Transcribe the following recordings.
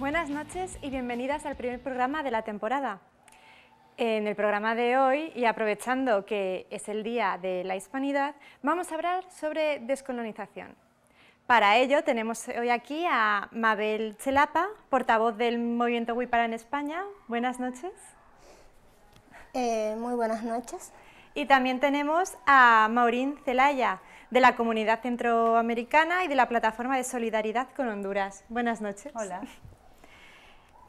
Buenas noches y bienvenidas al primer programa de la temporada. En el programa de hoy, y aprovechando que es el Día de la Hispanidad, vamos a hablar sobre descolonización. Para ello tenemos hoy aquí a Mabel Chelapa, portavoz del Movimiento Wipara en España. Buenas noches. Muy buenas noches. Y también tenemos a Maurín Zelaya, de la Comunidad Centroamericana y de la Plataforma de Solidaridad con Honduras. Buenas noches. Hola.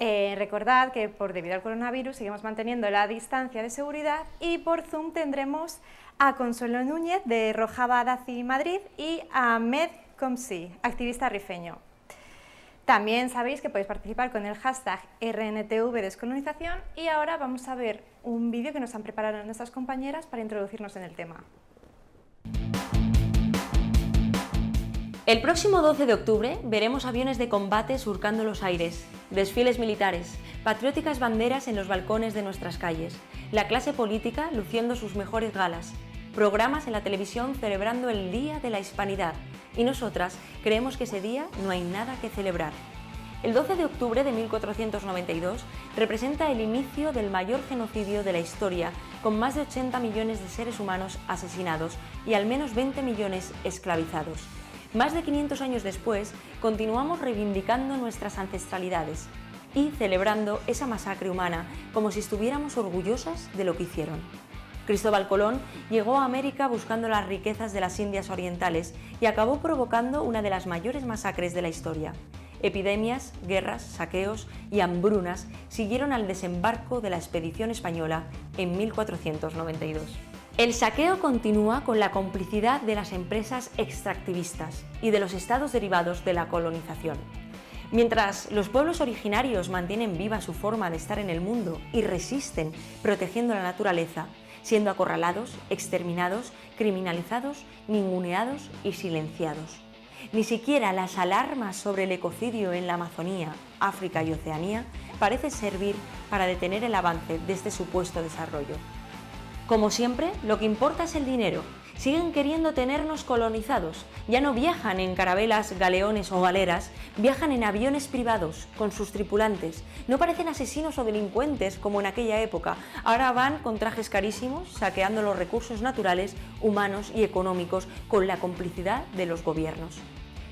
Recordad que debido al coronavirus seguimos manteniendo la distancia de seguridad y por Zoom tendremos a Consuelo Núñez de Rojava Daci Madrid y a Ahmed Komsi, activista rifeño. También sabéis que podéis participar con el hashtag RNTV Descolonización y ahora vamos a ver un vídeo que nos han preparado nuestras compañeras para introducirnos en el tema. El próximo 12 de octubre veremos aviones de combate surcando los aires, desfiles militares, patrióticas banderas en los balcones de nuestras calles, la clase política luciendo sus mejores galas, programas en la televisión celebrando el Día de la Hispanidad, y nosotras creemos que ese día no hay nada que celebrar. El 12 de octubre de 1492 representa el inicio del mayor genocidio de la historia, con más de 80 millones de seres humanos asesinados y al menos 20 millones esclavizados. Más de 500 años después, continuamos reivindicando nuestras ancestralidades y celebrando esa masacre humana como si estuviéramos orgullosas de lo que hicieron. Cristóbal Colón llegó a América buscando las riquezas de las Indias Orientales y acabó provocando una de las mayores masacres de la historia. Epidemias, guerras, saqueos y hambrunas siguieron al desembarco de la expedición española en 1492. El saqueo continúa con la complicidad de las empresas extractivistas y de los estados derivados de la colonización. Mientras los pueblos originarios mantienen viva su forma de estar en el mundo y resisten protegiendo la naturaleza, siendo acorralados, exterminados, criminalizados, ninguneados y silenciados. Ni siquiera las alarmas sobre el ecocidio en la Amazonía, África y Oceanía parecen servir para detener el avance de este supuesto desarrollo. Como siempre, lo que importa es el dinero. Siguen queriendo tenernos colonizados. Ya no viajan en carabelas, galeones o galeras, viajan en aviones privados, con sus tripulantes. No parecen asesinos o delincuentes como en aquella época. Ahora van con trajes carísimos, saqueando los recursos naturales, humanos y económicos con la complicidad de los gobiernos.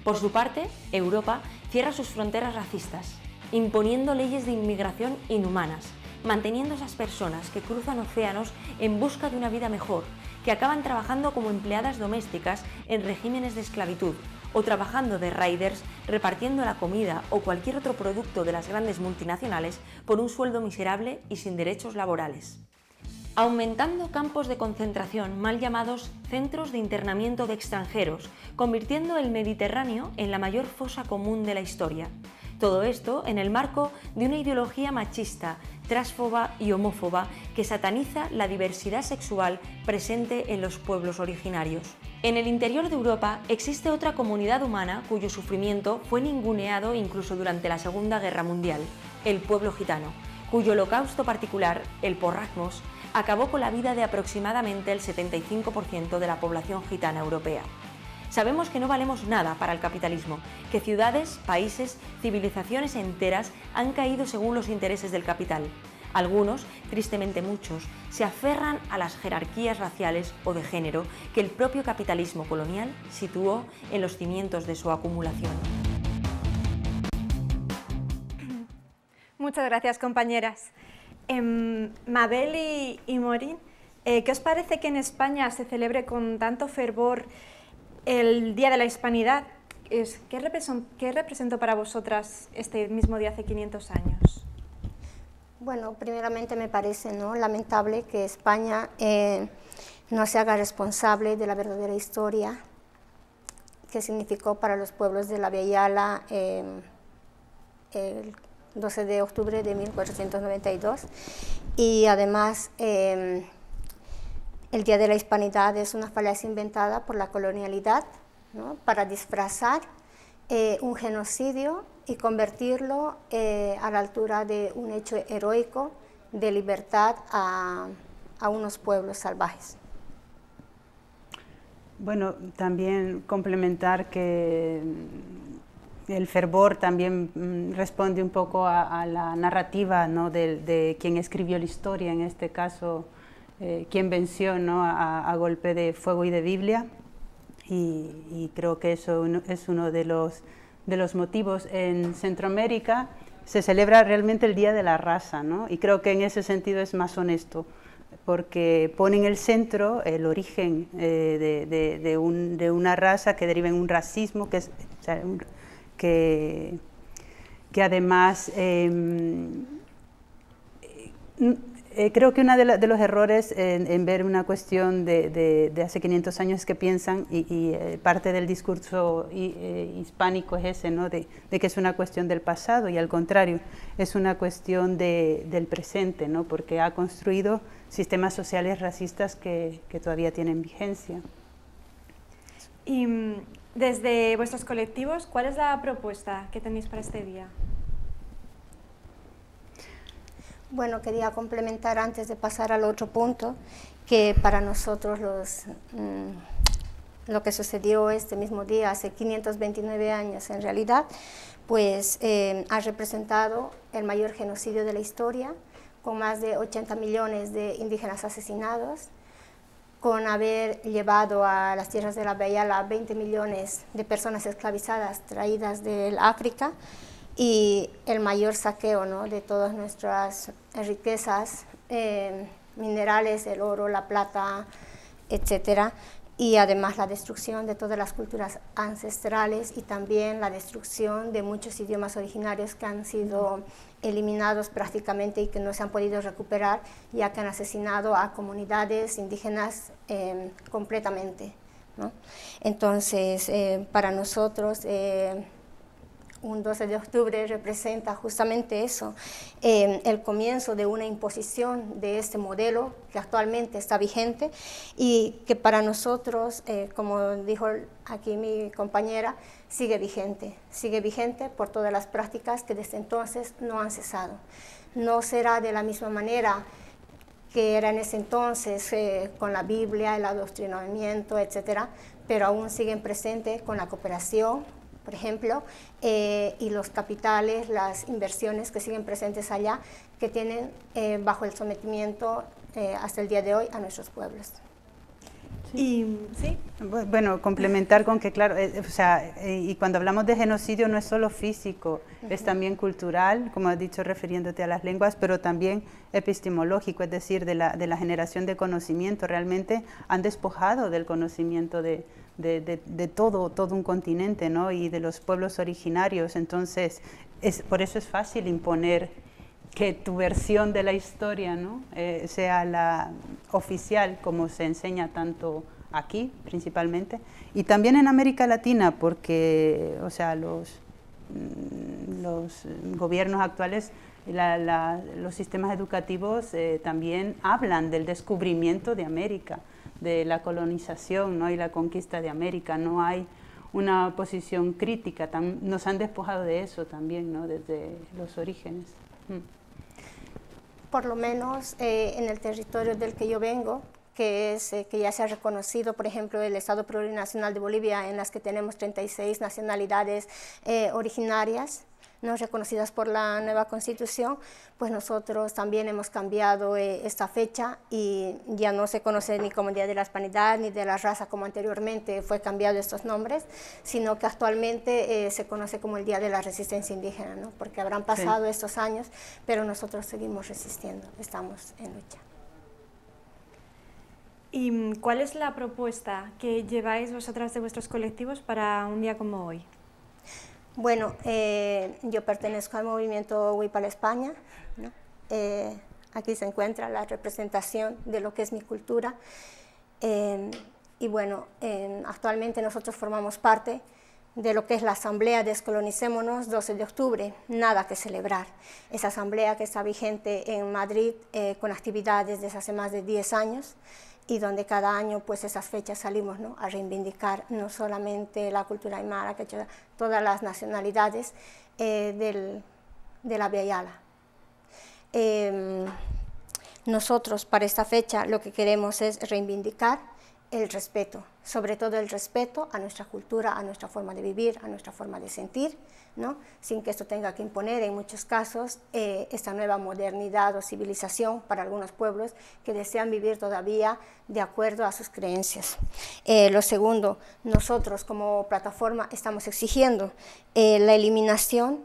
Por su parte, Europa cierra sus fronteras racistas, imponiendo leyes de inmigración inhumanas, manteniendo a esas personas que cruzan océanos en busca de una vida mejor, que acaban trabajando como empleadas domésticas en regímenes de esclavitud o trabajando de riders repartiendo la comida o cualquier otro producto de las grandes multinacionales por un sueldo miserable y sin derechos laborales. Aumentando campos de concentración mal llamados centros de internamiento de extranjeros, convirtiendo el Mediterráneo en la mayor fosa común de la historia. Todo esto en el marco de una ideología machista, transfoba y homófoba que sataniza la diversidad sexual presente en los pueblos originarios. En el interior de Europa existe otra comunidad humana cuyo sufrimiento fue ninguneado incluso durante la Segunda Guerra Mundial, el pueblo gitano, cuyo holocausto particular, el porrasmos, acabó con la vida de aproximadamente el 75% de la población gitana europea. Sabemos que no valemos nada para el capitalismo, que ciudades, países, civilizaciones enteras han caído según los intereses del capital. Algunos, tristemente muchos, se aferran a las jerarquías raciales o de género que el propio capitalismo colonial situó en los cimientos de su acumulación. Muchas gracias, compañeras. Mabel y Maurín, ¿qué os parece que en España se celebre con tanto fervor el Día de la Hispanidad? ¿Qué representó para vosotras este mismo día hace 500 años? Bueno, primeramente me parece lamentable que España no se haga responsable de la verdadera historia que significó para los pueblos de la Via Yala el 12 de octubre de 1492 y además el Día de la Hispanidad es una falacia inventada por la colonialidad, ¿no?, para disfrazar un genocidio y convertirlo a la altura de un hecho heroico de libertad a unos pueblos salvajes. Bueno, también complementar que el fervor también responde un poco a la narrativa, ¿no? de quien escribió la historia, en este caso, quien venció, ¿no? a golpe de fuego y de Biblia, y creo que eso es uno de los motivos. En Centroamérica se celebra realmente el Día de la Raza, ¿no? Y creo que en ese sentido es más honesto, porque pone en el centro el origen de una raza que deriva en un racismo, que además creo que uno de los errores en ver una cuestión de hace 500 años es que piensan, y parte del discurso hispánico es ese, ¿no? de que es una cuestión del pasado, y al contrario, es una cuestión del presente, ¿no? Porque ha construido sistemas sociales racistas que todavía tienen vigencia. Y desde vuestros colectivos, ¿cuál es la propuesta que tenéis para este día? Bueno, quería complementar antes de pasar al otro punto, que para nosotros lo que sucedió este mismo día, hace 529 años en realidad, pues ha representado el mayor genocidio de la historia, con más de 80 millones de indígenas asesinados, con haber llevado a las tierras de la Beayala 20 millones de personas esclavizadas traídas del África, y el mayor saqueo, ¿no? de todas nuestras riquezas minerales, el oro, la plata, etcétera, y además la destrucción de todas las culturas ancestrales y también la destrucción de muchos idiomas originarios que han sido eliminados prácticamente y que no se han podido recuperar, ya que han asesinado a comunidades indígenas completamente, ¿no? Entonces, para nosotros, un 12 de octubre representa justamente eso, el comienzo de una imposición de este modelo que actualmente está vigente y que para nosotros, como dijo aquí mi compañera, sigue vigente por todas las prácticas que desde entonces no han cesado. No será de la misma manera que era en ese entonces con la Biblia, el adoctrinamiento, etcétera, pero aún siguen presentes con la cooperación, por ejemplo, y los capitales, las inversiones que siguen presentes allá, que tienen bajo el sometimiento hasta el día de hoy a nuestros pueblos. Y, ¿sí? Bueno, complementar con que, claro, y cuando hablamos de genocidio no es solo físico, es también cultural, como has dicho, refiriéndote a las lenguas, pero también epistemológico, es decir, de la generación de conocimiento. Realmente han despojado del conocimiento de todo un continente, ¿no? Y de los pueblos originarios. Entonces, por eso es fácil imponer que tu versión de la historia, ¿no? Sea la oficial, como se enseña tanto aquí principalmente, y también en América Latina, porque los gobiernos actuales, los sistemas educativos también hablan del descubrimiento de América, de la colonización, ¿no? Y la conquista de América. No hay una posición crítica, nos han despojado de eso también, ¿no? Desde los orígenes. Por lo menos en el territorio del que yo vengo, que ya se ha reconocido, por ejemplo, el Estado Plurinacional de Bolivia, en las que tenemos 36 nacionalidades originarias, no reconocidas por la nueva Constitución, pues nosotros también hemos cambiado esta fecha y ya no se conoce ni como Día de la Hispanidad ni de la Raza como anteriormente fue cambiado estos nombres, sino que actualmente se conoce como el Día de la Resistencia Indígena, ¿no? Porque habrán pasado estos años, pero nosotros seguimos resistiendo, estamos en lucha. ¿Y cuál es la propuesta que lleváis vosotras de vuestros colectivos para un día como hoy? Bueno, yo pertenezco al movimiento Huipala España, ¿no? Aquí se encuentra la representación de lo que es mi cultura, y bueno, actualmente nosotros formamos parte de lo que es la Asamblea Descolonicémonos 12 de octubre, nada que celebrar. Esa asamblea que está vigente en Madrid con actividades desde hace más de 10 años, y donde cada año pues esas fechas salimos, ¿no? A reivindicar no solamente la cultura aymara, quechua, todas las nacionalidades de la Beayala. Nosotros para esta fecha lo que queremos es reivindicar el respeto sobre todo el respeto a nuestra cultura, a nuestra forma de vivir, a nuestra forma de sentir, ¿no? Sin que esto tenga que imponer en muchos casos esta nueva modernidad o civilización para algunos pueblos que desean vivir todavía de acuerdo a sus creencias. Lo segundo, nosotros como plataforma estamos exigiendo la eliminación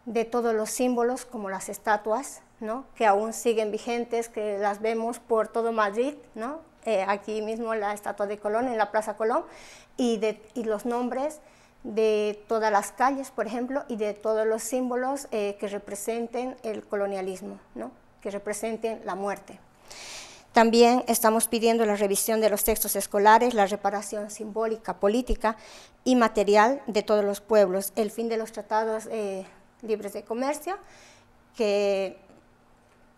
de todos los símbolos como las estatuas, ¿no? Que aún siguen vigentes, que las vemos por todo Madrid, ¿no? Aquí mismo la estatua de Colón en la Plaza Colón, y los nombres de todas las calles, por ejemplo, y de todos los símbolos que representen el colonialismo, ¿no? Que representen la muerte. También estamos pidiendo la revisión de los textos escolares, la reparación simbólica, política y material de todos los pueblos, el fin de los tratados libres de comercio, que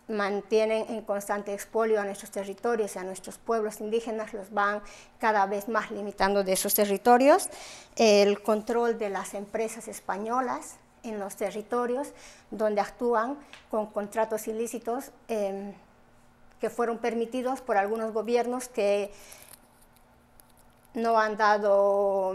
mantienen en constante expolio a nuestros territorios y a nuestros pueblos indígenas, los van cada vez más limitando de esos territorios, el control de las empresas españolas en los territorios donde actúan con contratos ilícitos que fueron permitidos por algunos gobiernos que no han dado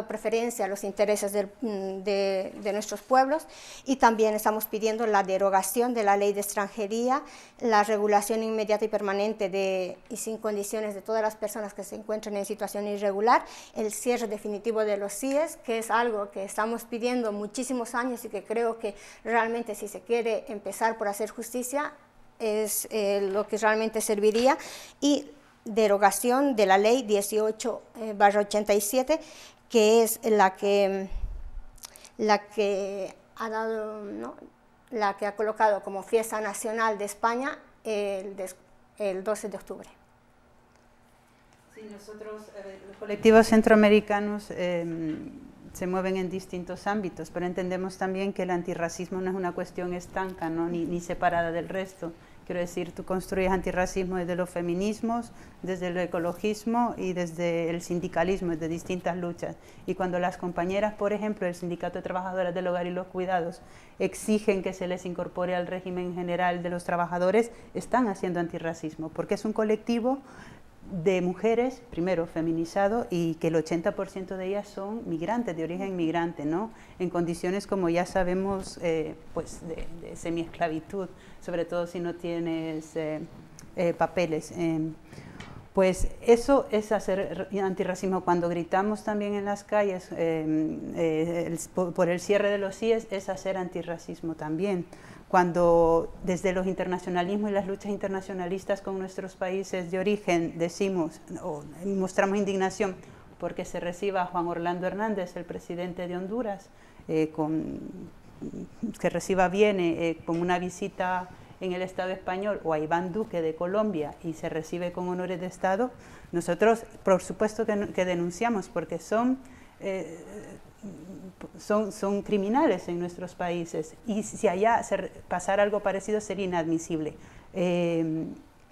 preferencia a los intereses de nuestros pueblos, y también estamos pidiendo la derogación de la ley de extranjería, la regulación inmediata y permanente y sin condiciones de todas las personas que se encuentran en situación irregular, el cierre definitivo de los CIES, que es algo que estamos pidiendo muchísimos años y que creo que realmente, si se quiere empezar por hacer justicia, es lo que realmente serviría, y derogación de la ley 18/87, que es la que ha dado, ¿no?, la que ha colocado como fiesta nacional de España el 12 de octubre. Sí, nosotros, los colectivos centroamericanos se mueven en distintos ámbitos, pero entendemos también que el antirracismo no es una cuestión estanca, ¿no?, ni separada del resto. Quiero decir, tú construyes antirracismo desde los feminismos, desde el ecologismo y desde el sindicalismo, desde distintas luchas. Y cuando las compañeras, por ejemplo, del Sindicato de Trabajadoras del Hogar y los Cuidados, exigen que se les incorpore al régimen general de los trabajadores, están haciendo antirracismo, porque es un colectivo de mujeres, primero feminizado, y que el 80% de ellas son migrantes, de origen migrante, ¿no?, en condiciones, como ya sabemos, pues de semiesclavitud, sobre todo si no tienes papeles. Pues eso es hacer antirracismo. Cuando gritamos también en las calles por el cierre de los CIES, es hacer antirracismo también. Cuando desde los internacionalismos y las luchas internacionalistas con nuestros países de origen decimos o mostramos indignación porque se reciba a Juan Orlando Hernández, el presidente de Honduras, que reciba viene con una visita en el Estado español, o a Iván Duque de Colombia y se recibe con honores de Estado, nosotros por supuesto que denunciamos, porque son criminales en nuestros países, y si allá pasara algo parecido sería inadmisible.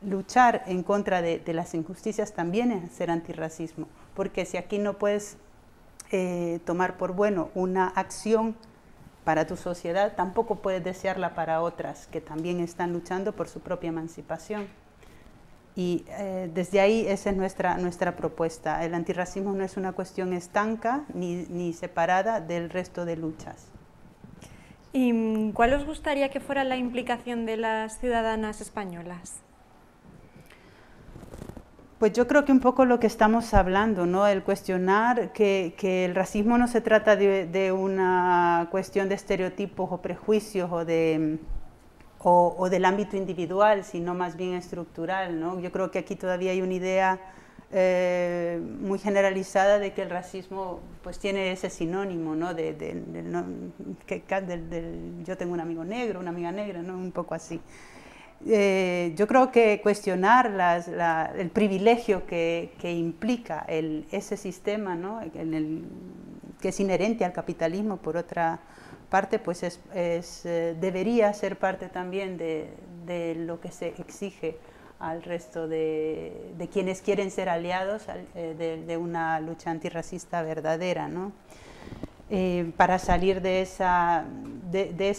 Luchar en contra de las injusticias también es hacer antirracismo, porque si aquí no puedes tomar por bueno una acción para tu sociedad, tampoco puedes desearla para otras que también están luchando por su propia emancipación. Y desde ahí esa es nuestra propuesta. El antirracismo no es una cuestión estanca ni separada del resto de luchas. ¿Y cuál os gustaría que fuera la implicación de las ciudadanas españolas? Pues yo creo que un poco lo que estamos hablando, ¿no?, el cuestionar que el racismo no se trata de una cuestión de estereotipos o prejuicios o del ámbito individual, sino más bien estructural, ¿no? Yo creo que aquí todavía hay una idea muy generalizada de que el racismo pues tiene ese sinónimo, ¿no?, yo tengo un amigo negro, una amiga negra, ¿no?, un poco así. Yo creo que cuestionar el privilegio que implica ese sistema, ¿no?, que es inherente al capitalismo, por otra parte, pues debería ser parte también de lo que se exige al resto de quienes quieren ser aliados de una lucha antirracista verdadera, ¿no? Para salir de esa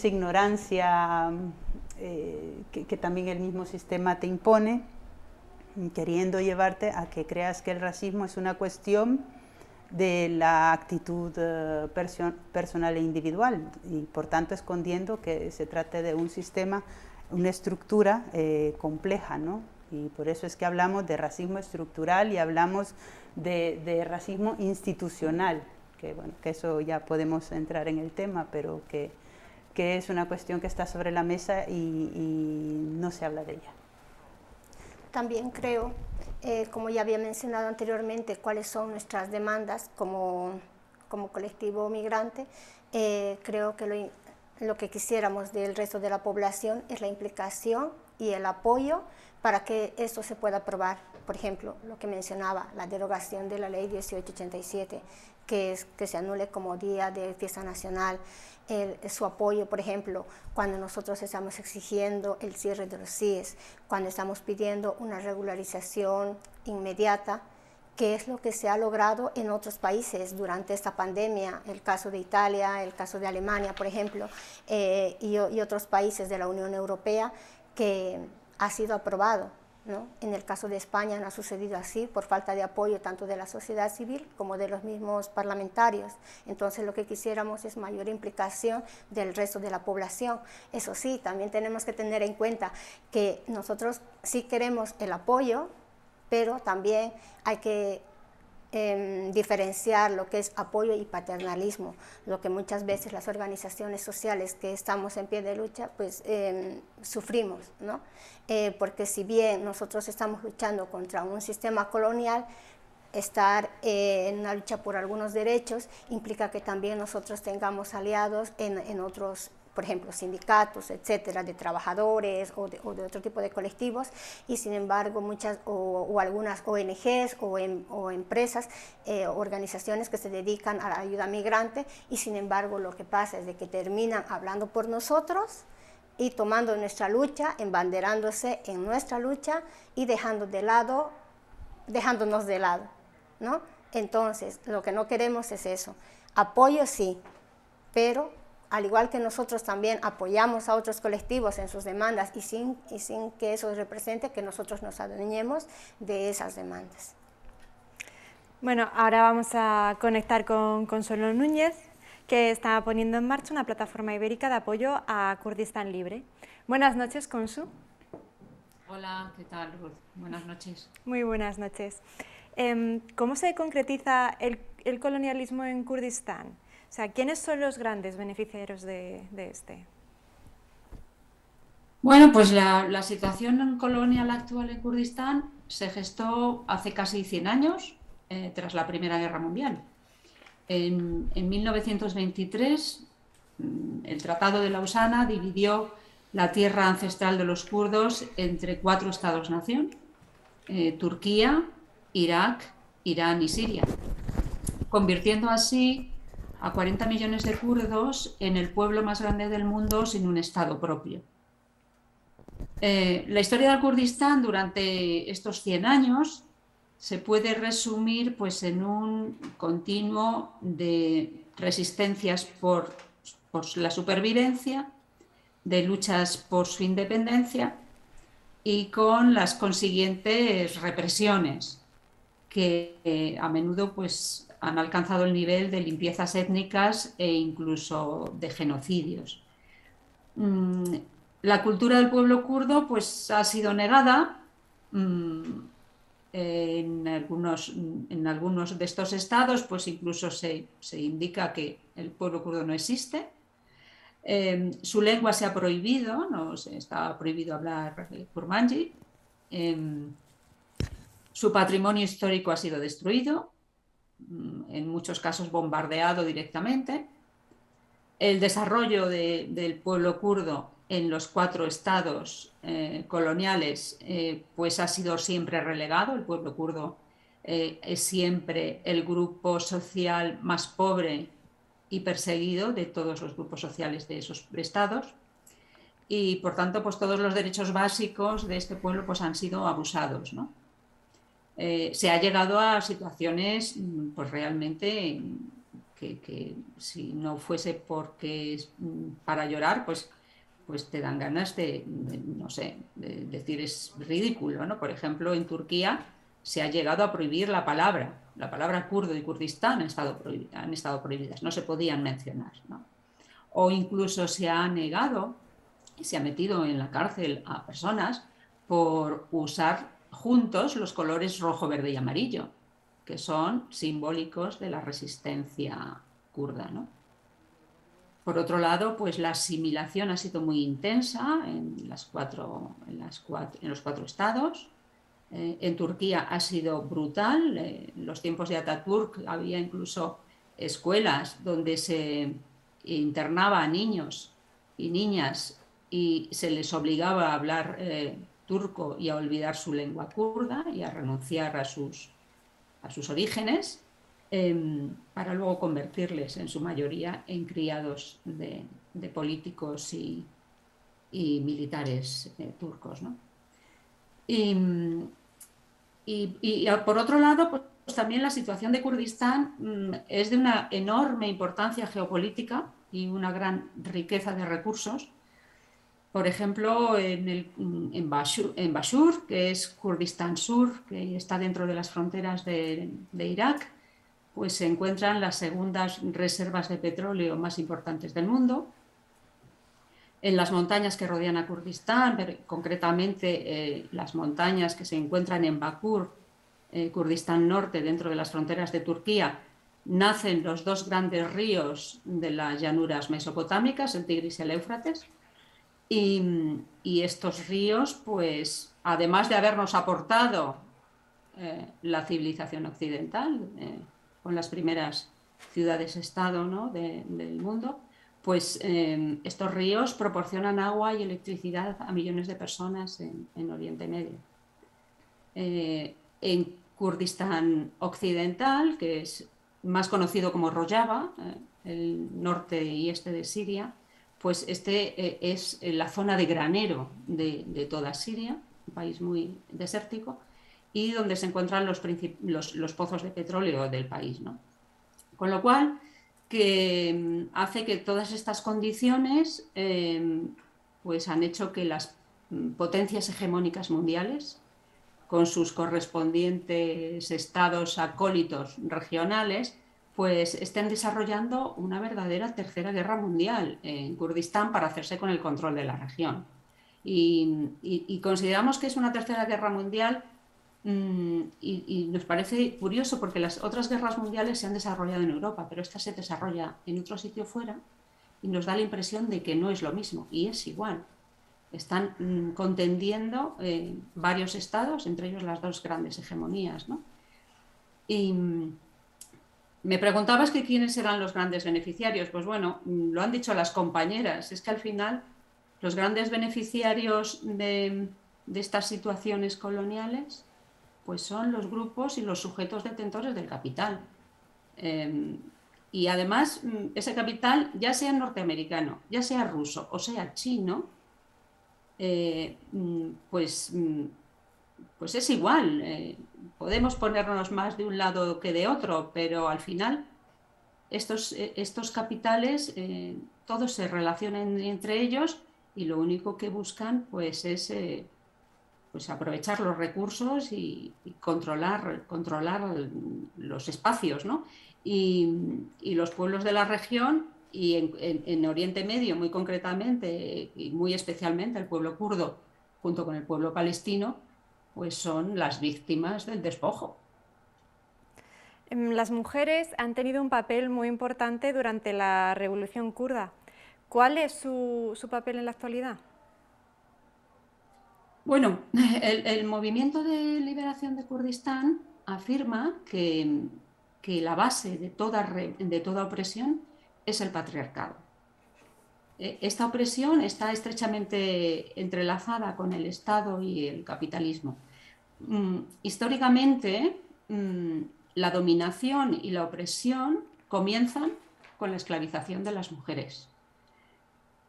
ignorancia que también el mismo sistema te impone, queriendo llevarte a que creas que el racismo es una cuestión de la actitud personal e individual, y por tanto escondiendo que se trate de un sistema, una estructura compleja, ¿no? Y por eso es que hablamos de racismo estructural y hablamos de racismo institucional, que, bueno, que eso ya podemos entrar en el tema, pero que es una cuestión que está sobre la mesa y no se habla de ella. También creo, como ya había mencionado anteriormente, cuáles son nuestras demandas como colectivo migrante. Creo que lo que quisiéramos del resto de la población es la implicación y el apoyo para que esto se pueda aprobar. Por ejemplo, lo que mencionaba, la derogación de la ley 1887, que es que se anule como día de fiesta nacional. Su apoyo, por ejemplo, cuando nosotros estamos exigiendo el cierre de los CIES, cuando estamos pidiendo una regularización inmediata, que es lo que se ha logrado en otros países durante esta pandemia, el caso de Italia, el caso de Alemania, por ejemplo, y otros países de la Unión Europea, que ha sido aprobado, ¿no? En el caso de España no ha sucedido así por falta de apoyo tanto de la sociedad civil como de los mismos parlamentarios. Entonces lo que quisiéramos es mayor implicación del resto de la población. Eso sí, también tenemos que tener en cuenta que nosotros sí queremos el apoyo, pero también hay que diferenciar lo que es apoyo y paternalismo, lo que muchas veces las organizaciones sociales que estamos en pie de lucha pues sufrimos, ¿no? Porque si bien nosotros estamos luchando contra un sistema colonial, estar en una lucha por algunos derechos implica que también nosotros tengamos aliados en otros, por ejemplo, sindicatos, etcétera, de trabajadores o de otro tipo de colectivos, y sin embargo muchas o algunas ONGs o empresas, organizaciones que se dedican a la ayuda migrante, y sin embargo lo que pasa es de que terminan hablando por nosotros y tomando nuestra lucha, embanderándose en nuestra lucha y dejándonos de lado, ¿no? Entonces, lo que no queremos es eso. Apoyo sí, pero al igual que nosotros también apoyamos a otros colectivos en sus demandas y sin que eso represente que nosotros nos adueñemos de esas demandas. Bueno, ahora vamos a conectar con Consuelo Núñez, que está poniendo en marcha una plataforma ibérica de apoyo a Kurdistán Libre. Buenas noches, Consu. Hola, ¿qué tal, Ruth? Buenas noches. Muy buenas noches. ¿Cómo se concretiza el colonialismo en Kurdistán? O sea, ¿quiénes son los grandes beneficiarios de este? Bueno, pues la situación colonial actual en Kurdistán se gestó hace casi 100 años, tras la Primera Guerra Mundial. En 1923, el Tratado de Lausana dividió la tierra ancestral de los kurdos entre 4 estados-nación: Turquía, Irak, Irán y Siria, convirtiendo así a 40 millones de kurdos en el pueblo más grande del mundo sin un estado propio. La historia del Kurdistán durante estos 100 años se puede resumir pues, en un continuo de resistencias por la supervivencia, de luchas por su independencia y con las consiguientes represiones que a menudo pues, han alcanzado el nivel de limpiezas étnicas e incluso de genocidios. La cultura del pueblo kurdo pues, ha sido negada. En algunos de estos estados pues incluso se indica que el pueblo kurdo no existe. Su lengua se ha prohibido, está prohibido hablar kurmanji. Su patrimonio histórico ha sido destruido, en muchos casos bombardeado directamente. El desarrollo del pueblo kurdo en los 4 estados coloniales pues ha sido siempre relegado. El pueblo kurdo es siempre el grupo social más pobre y perseguido de todos los grupos sociales de esos estados, y por tanto pues todos los derechos básicos de este pueblo pues han sido abusados, ¿no? Se ha llegado a situaciones pues realmente que si no fuese porque para llorar, pues pues te dan ganas no sé, de decir es ridículo, ¿no? Por ejemplo, en Turquía se ha llegado a prohibir la palabra kurdo y Kurdistán han estado prohibidas, no se podían mencionar, ¿no? O incluso se ha negado, se ha metido en la cárcel a personas por usar juntos los colores rojo, verde y amarillo, que son simbólicos de la resistencia kurda, ¿no? Por otro lado, pues la asimilación ha sido muy intensa en los cuatro estados. En Turquía ha sido brutal. En los tiempos de Atatürk había incluso escuelas donde se internaba a niños y niñas y se les obligaba a hablar turco y a olvidar su lengua kurda y a renunciar a sus orígenes, para luego convertirles en su mayoría en criados de políticos y militares turcos, ¿no? Y por otro lado, pues también la situación de Kurdistán es de una enorme importancia geopolítica y una gran riqueza de recursos. Por ejemplo, en Bashur, que es Kurdistán Sur, que está dentro de las fronteras de Irak, pues se encuentran las segundas reservas de petróleo más importantes del mundo. En las montañas que rodean a Kurdistán, concretamente las montañas que se encuentran en Bakur, Kurdistán Norte, dentro de las fronteras de Turquía, nacen los dos grandes ríos de las llanuras mesopotámicas, el Tigris y el Éufrates. Y estos ríos, pues, además de habernos aportado la civilización occidental, con las primeras ciudades-estado, ¿no?, del mundo, pues estos ríos proporcionan agua y electricidad a millones de personas en Oriente Medio. En Kurdistán Occidental, que es más conocido como Rojava, el norte y este de Siria, pues este es la zona de granero de toda Siria, un país muy desértico, y donde se encuentran los pozos de petróleo del país, ¿no? Con lo cual, que hace que todas estas condiciones pues han hecho que las potencias hegemónicas mundiales, con sus correspondientes estados acólitos regionales, pues estén desarrollando una verdadera tercera guerra mundial en Kurdistán para hacerse con el control de la región. Y consideramos que es una tercera guerra mundial y nos parece curioso porque las otras guerras mundiales se han desarrollado en Europa, pero esta se desarrolla en otro sitio fuera y nos da la impresión de que no es lo mismo, y es igual. Están contendiendo varios estados, entre ellos las dos grandes hegemonías, ¿no? Y me preguntabas que quiénes eran los grandes beneficiarios. Pues bueno, lo han dicho las compañeras, es que al final los grandes beneficiarios de estas situaciones coloniales pues son los grupos y los sujetos detentores del capital. Y además ese capital, ya sea norteamericano, ya sea ruso o sea chino, pues es igual. Podemos ponernos más de un lado que de otro, pero al final estos capitales todos se relacionan entre ellos y lo único que buscan pues es pues aprovechar los recursos y controlar los espacios, ¿no? Y los pueblos de la región y en Oriente Medio muy concretamente y muy especialmente el pueblo kurdo junto con el pueblo palestino pues son las víctimas del despojo. Las mujeres han tenido un papel muy importante durante la Revolución Kurda. ¿Cuál es su papel en la actualidad? Bueno, el movimiento de liberación de Kurdistán afirma que la base de toda opresión es el patriarcado. Esta opresión está estrechamente entrelazada con el Estado y el capitalismo. Históricamente, la dominación y la opresión comienzan con la esclavización de las mujeres.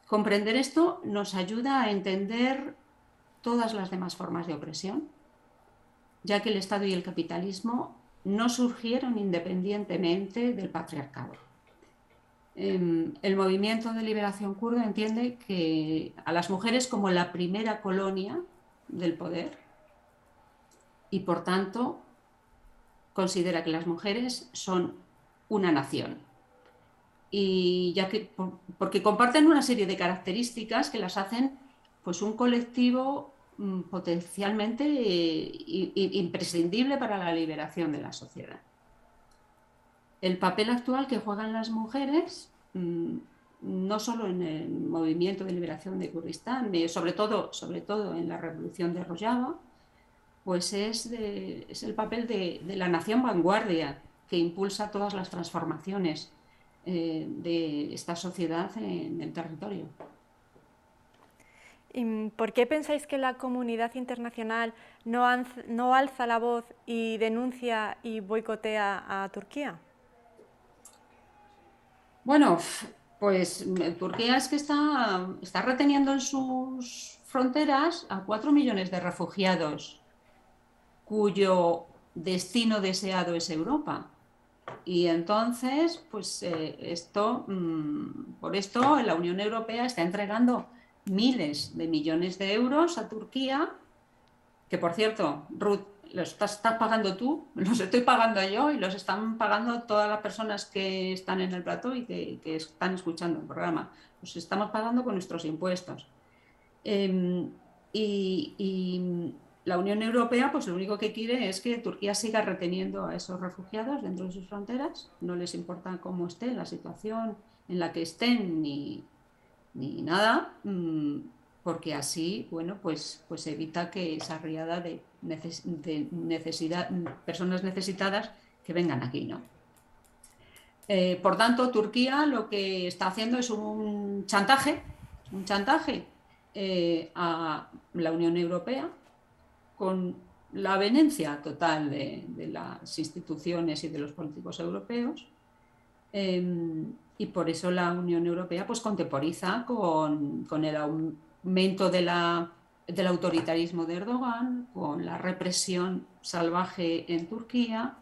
Comprender esto nos ayuda a entender todas las demás formas de opresión, ya que el Estado y el capitalismo no surgieron independientemente del patriarcado. El movimiento de liberación kurdo entiende que a las mujeres como la primera colonia del poder y por tanto considera que las mujeres son una nación. Y ya que, porque comparten una serie de características que las hacen pues un colectivo potencialmente imprescindible para la liberación de la sociedad. El papel actual que juegan las mujeres, no solo en el movimiento de liberación de Kurdistán, sobre todo en la revolución de Rojava, pues es el papel de la nación vanguardia que impulsa todas las transformaciones de esta sociedad en el territorio. ¿Y por qué pensáis que la comunidad internacional no alza la voz y denuncia y boicotea a Turquía? Bueno, pues Turquía es que está reteniendo en sus fronteras a 4 millones de refugiados cuyo destino deseado es Europa. Y entonces, pues por esto la Unión Europea está entregando miles de millones de euros a Turquía, que por cierto, Ruth, los estás pagando tú, los estoy pagando yo y los están pagando todas las personas que están en el plató y que están escuchando el programa. Los estamos pagando con nuestros impuestos. Y la Unión Europea pues lo único que quiere es que Turquía siga reteniendo a esos refugiados dentro de sus fronteras. No les importa cómo esté la situación en la que estén ni nada, porque así, bueno, pues evita que esa riada de personas necesitadas que vengan aquí, ¿no? Por tanto, Turquía lo que está haciendo es un chantaje a la Unión Europea con la avenencia total de las instituciones y de los políticos europeos. Y por eso la Unión Europea pues contemporiza con el aumento del autoritarismo de Erdogan, con la represión salvaje en Turquía,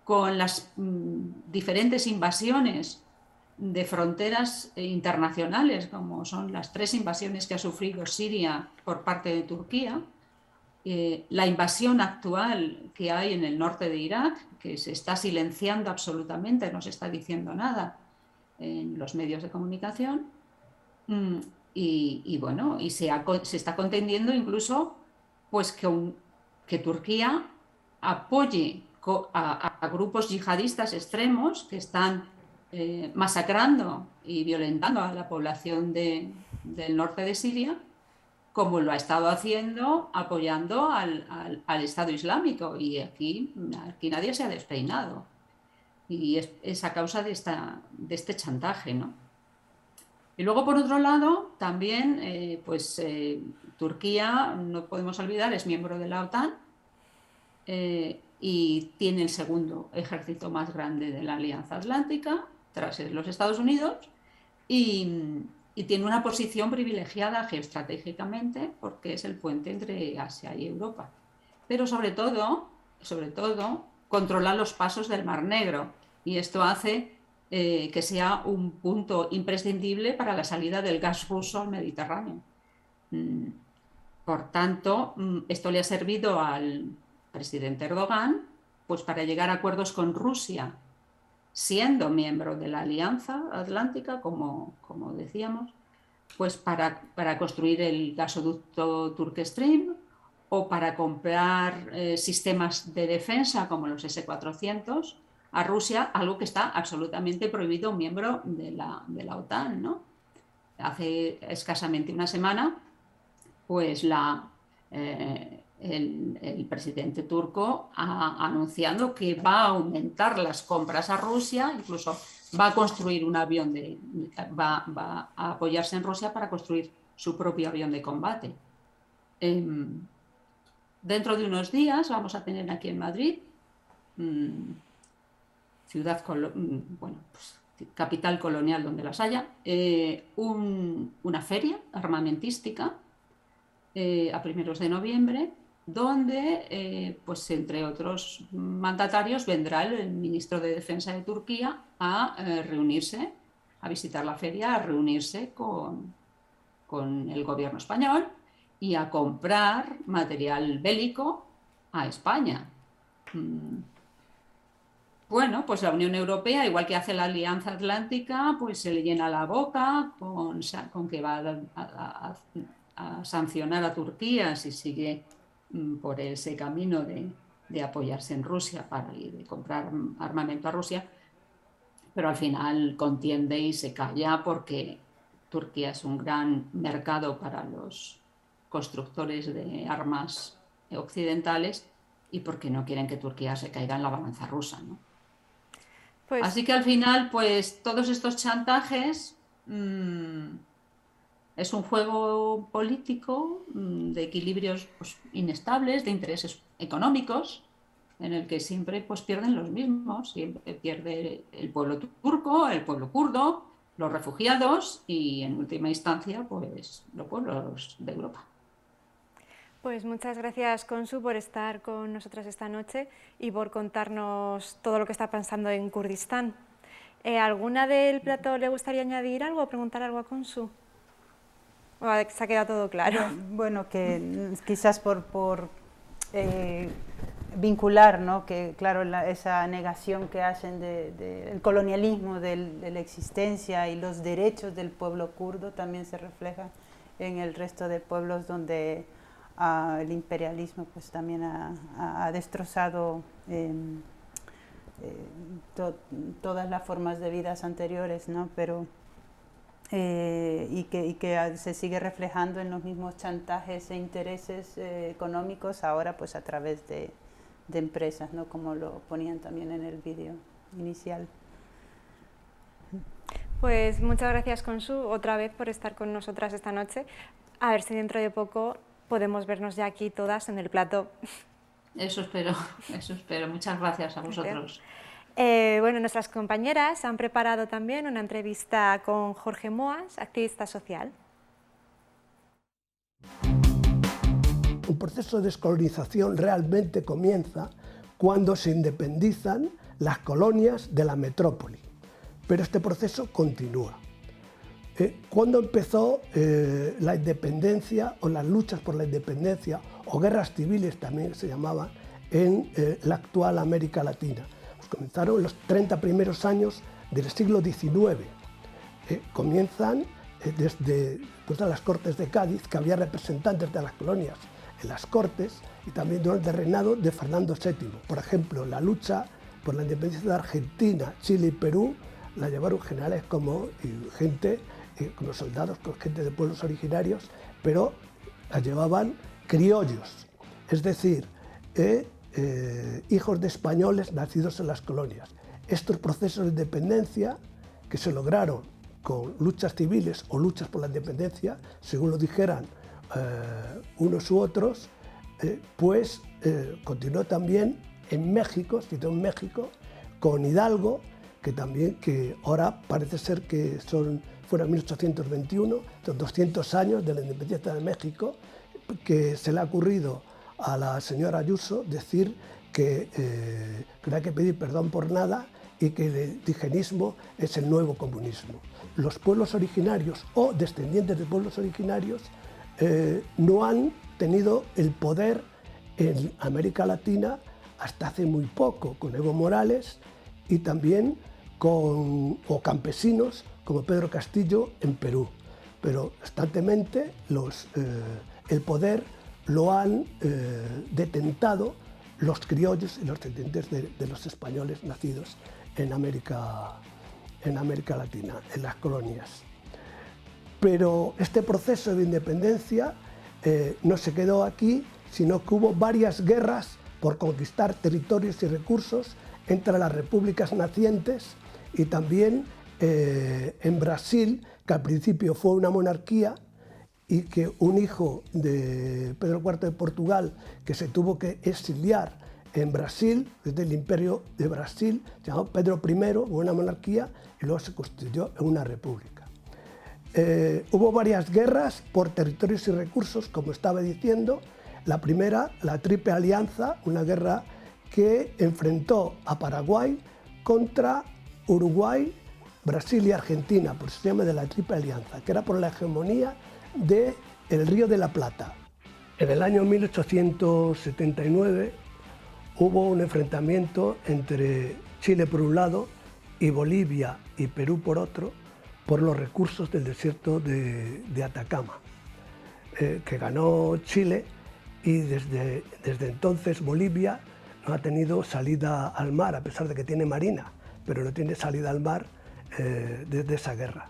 con las diferentes invasiones de fronteras internacionales, como son las 3 invasiones que ha sufrido Siria por parte de Turquía, la invasión actual que hay en el norte de Irak, que se está silenciando absolutamente, no se está diciendo nada en los medios de comunicación, y bueno, y se está contendiendo incluso pues que Turquía apoye a grupos yihadistas extremos que están masacrando y violentando a la población del norte de Siria, como lo ha estado haciendo apoyando al Estado Islámico, y aquí nadie se ha despeinado, y es a causa de este chantaje, ¿no? Y luego, por otro lado, también Turquía, no podemos olvidar, es miembro de la OTAN y tiene el segundo ejército más grande de la Alianza Atlántica, tras los Estados Unidos, y tiene una posición privilegiada geoestratégicamente porque es el puente entre Asia y Europa. Pero sobre todo, controla los pasos del Mar Negro, y esto hace que sea un punto imprescindible para la salida del gas ruso al Mediterráneo. Por tanto, esto le ha servido al presidente Erdogan pues para llegar a acuerdos con Rusia, siendo miembro de la Alianza Atlántica, como decíamos, pues para construir el gasoducto Turk Stream, o para comprar sistemas de defensa como los S-400 a Rusia, algo que está absolutamente prohibido un miembro de la OTAN, ¿no? Hace escasamente una semana, pues el presidente turco ha anunciado que va a aumentar las compras a Rusia, incluso va a construir un avión va a apoyarse en Rusia para construir su propio avión de combate. Dentro de unos días vamos a tener aquí en Madrid, capital colonial donde las haya, una feria armamentística a primeros de noviembre, donde, pues entre otros mandatarios, vendrá el ministro de Defensa de Turquía a reunirse a visitar la feria, a reunirse con el gobierno español y a comprar material bélico a España. Bueno, pues la Unión Europea, igual que hace la Alianza Atlántica, pues se le llena la boca con que va a sancionar a Turquía si sigue por ese camino de apoyarse en Rusia y de comprar armamento a Rusia, pero al final contiende y se calla porque Turquía es un gran mercado para los constructores de armas occidentales y porque no quieren que Turquía se caiga en la balanza rusa, ¿no? Pues, Así que al final, pues todos estos chantajes es un juego político de equilibrios pues, inestables, de intereses económicos, en el que siempre pues, pierden los mismos. Siempre pierde el pueblo turco, el pueblo kurdo, los refugiados y, en última instancia, pues los pueblos de Europa. pues muchas gracias, Consu, por estar con nosotras esta noche y por contarnos todo lo que está pasando en Kurdistán. ¿Alguna del plato le gustaría añadir algo o preguntar algo a Consu? Se ha quedado todo claro. Bueno, que quizás por vincular, ¿no? Que claro, esa negación que hacen del colonialismo, de la existencia y los derechos del pueblo kurdo también se refleja en el resto de pueblos donde el imperialismo pues también ha destrozado todas las formas de vidas anteriores, ¿no? Pero y que se sigue reflejando en los mismos chantajes e intereses económicos ahora pues a través de empresas, ¿no? Como lo ponían también en el vídeo inicial. Pues muchas gracias, Consu, otra vez por estar con nosotras esta noche. A ver si dentro de poco podemos vernos ya aquí todas en el plató. Eso espero, eso espero. Muchas gracias a vosotros. Bueno, nuestras compañeras han preparado también una entrevista con Jorge Moas, activista social. Un proceso de descolonización realmente comienza cuando se independizan las colonias de la metrópoli, pero este proceso continúa. ¿Cuándo empezó la independencia o las luchas por la independencia o guerras civiles también se llamaban en la actual América Latina? Pues comenzaron en los 30 primeros años del siglo XIX. Comienzan desde las Cortes de Cádiz, que había representantes de las colonias en las Cortes, y también durante el reinado de Fernando VII. Por ejemplo, la lucha por la independencia de Argentina, Chile y Perú la llevaron generales como gente, como soldados, con gente de pueblos originarios, pero la llevaban criollos, es decir, hijos de españoles nacidos en las colonias. Estos procesos de independencia que se lograron con luchas civiles o luchas por la independencia, según lo dijeran unos u otros, continuó también en México, citó en México, con Hidalgo, que ahora parece ser que fueron 1821, son 200 años de la independencia de México, que se le ha ocurrido a la señora Ayuso decir que no hay que pedir perdón por nada y que el indigenismo es el nuevo comunismo. Los pueblos originarios o descendientes de pueblos originarios no han tenido el poder en América Latina hasta hace muy poco, con Evo Morales y también con campesinos como Pedro Castillo en Perú. Pero constantemente el poder lo han detentado los criollos y los descendientes de los españoles nacidos en América Latina, en las colonias. Pero este proceso de independencia no se quedó aquí, sino que hubo varias guerras por conquistar territorios y recursos entre las repúblicas nacientes y también en Brasil, que al principio fue una monarquía y que un hijo de Pedro IV de Portugal, que se tuvo que exiliar en Brasil, desde el Imperio de Brasil, se llamó Pedro I, una monarquía, y luego se constituyó en una república. Hubo varias guerras por territorios y recursos, como estaba diciendo. La primera, la Triple Alianza, una guerra que enfrentó a Paraguay contra Uruguay, Brasil y Argentina, por el sistema de la Triple Alianza, que era por la hegemonía del Río de la Plata. En el año 1879 hubo un enfrentamiento entre Chile por un lado y Bolivia y Perú por otro, por los recursos del desierto de Atacama, que ganó Chile, y desde entonces Bolivia no ha tenido salida al mar, a pesar de que tiene marina, pero no tiene salida al mar desde esa guerra.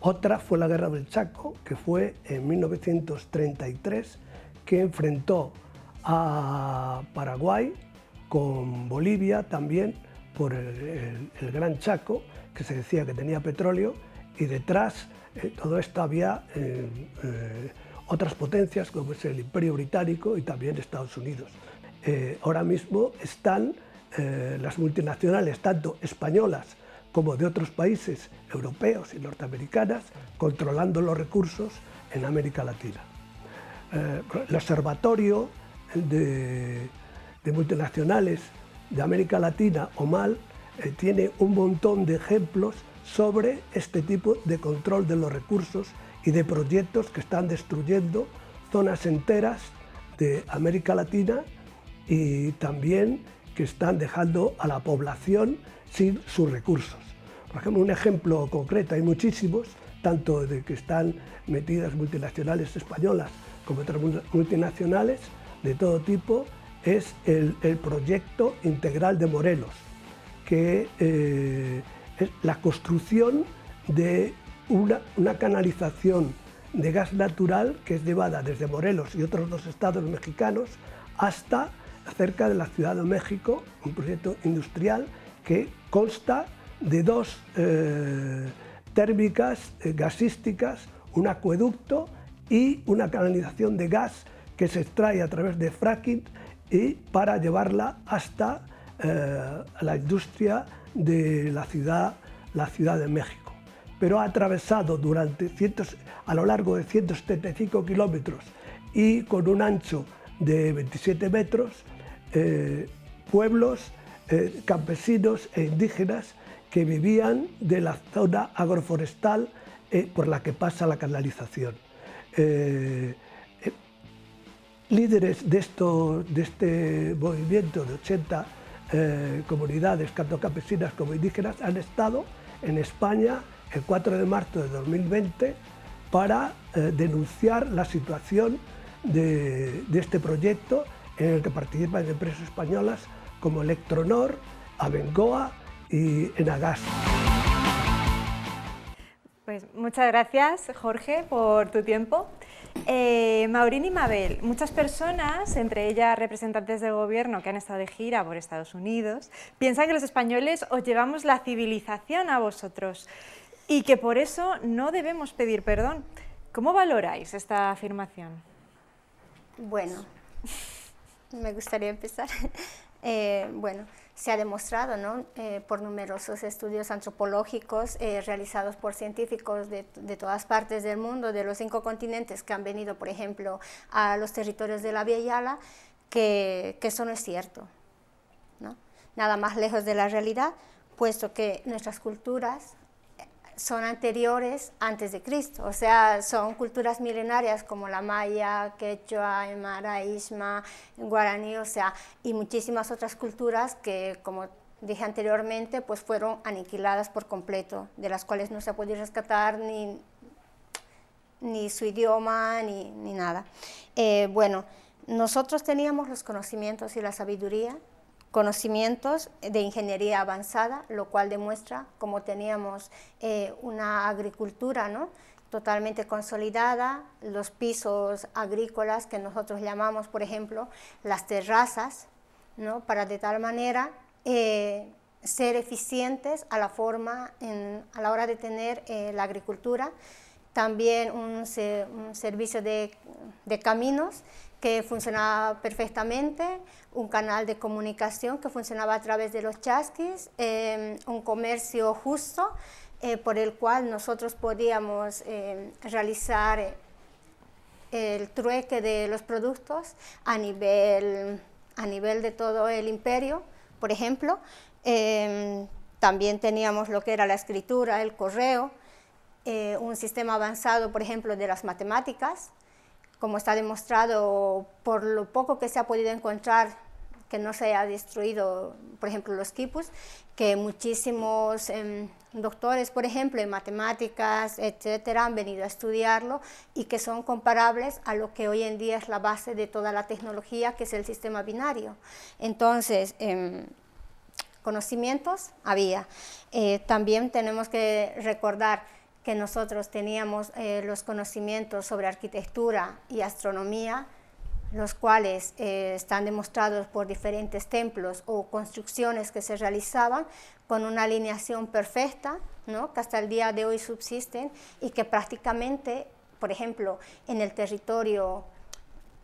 Otra fue la Guerra del Chaco, que fue en 1933, que enfrentó a Paraguay con Bolivia también por el Gran Chaco, que se decía que tenía petróleo, y detrás todo esto había otras potencias como es el Imperio Británico y también Estados Unidos. Ahora mismo están las multinacionales, tanto españolas como de otros países europeos y norteamericanas, controlando los recursos en América Latina. El Observatorio de Multinacionales de América Latina, OMAL, tiene un montón de ejemplos sobre este tipo de control de los recursos y de proyectos que están destruyendo zonas enteras de América Latina y también que están dejando a la población sin sus recursos. Por ejemplo, un ejemplo concreto, hay muchísimos, tanto de que están metidas multinacionales españolas como otras multinacionales de todo tipo, es el proyecto integral de Morelos, que es la construcción de una canalización de gas natural que es llevada desde Morelos y otros dos estados mexicanos hasta cerca de la Ciudad de México, un proyecto industrial que consta de dos térmicas gasísticas, un acueducto y una canalización de gas que se extrae a través de fracking y para llevarla hasta la industria de la Ciudad de México. Pero ha atravesado a lo largo de 175 kilómetros y con un ancho de 27 metros pueblos campesinos e indígenas que vivían de la zona agroforestal por la que pasa la canalización. Líderes de este movimiento de 80 comunidades, tanto campesinas como indígenas, han estado en España el 4 de marzo de 2020 para denunciar la situación de este proyecto en el que participan empresas españolas como Electronor, Abengoa y Enagas. Pues muchas gracias, Jorge, por tu tiempo. Maurín y Mabel, muchas personas, entre ellas representantes del gobierno que han estado de gira por Estados Unidos, piensan que los españoles os llevamos la civilización a vosotros y que por eso no debemos pedir perdón. ¿Cómo valoráis esta afirmación? Bueno, me gustaría empezar. Bueno, se ha demostrado, ¿no? Por numerosos estudios antropológicos realizados por científicos de todas partes del mundo, de los 5 continentes que han venido, por ejemplo, a los territorios de la Via Yala, que eso no es cierto, ¿no? Nada más lejos de la realidad, puesto que nuestras culturas son anteriores antes de Cristo, o sea, son culturas milenarias como la maya, quechua, aymara, isma, guaraní, o sea, y muchísimas otras culturas que, como dije anteriormente, pues fueron aniquiladas por completo, de las cuales no se ha podido rescatar ni su idioma, ni nada. Bueno, nosotros teníamos los conocimientos y la sabiduría, conocimientos de ingeniería avanzada, lo cual demuestra cómo teníamos una agricultura, ¿no?, totalmente consolidada, los pisos agrícolas que nosotros llamamos, por ejemplo, las terrazas, ¿no?, para de tal manera ser eficientes a la hora de tener la agricultura. También un servicio de caminos que funcionaba perfectamente, un canal de comunicación que funcionaba a través de los chasquis, un comercio justo por el cual nosotros podíamos realizar el trueque de los productos a nivel de todo el imperio, por ejemplo. también teníamos lo que era la escritura, el correo, un sistema avanzado, por ejemplo, de las matemáticas, como está demostrado por lo poco que se ha podido encontrar, que no se haya destruido, por ejemplo, los quipus, que muchísimos doctores, por ejemplo, en matemáticas, etcétera, han venido a estudiarlo y que son comparables a lo que hoy en día es la base de toda la tecnología, que es el sistema binario. Entonces, conocimientos había. También tenemos que recordar que nosotros teníamos los conocimientos sobre arquitectura y astronomía, los cuales están demostrados por diferentes templos o construcciones que se realizaban con una alineación perfecta, ¿no?, que hasta el día de hoy subsisten y que prácticamente, por ejemplo, en el territorio,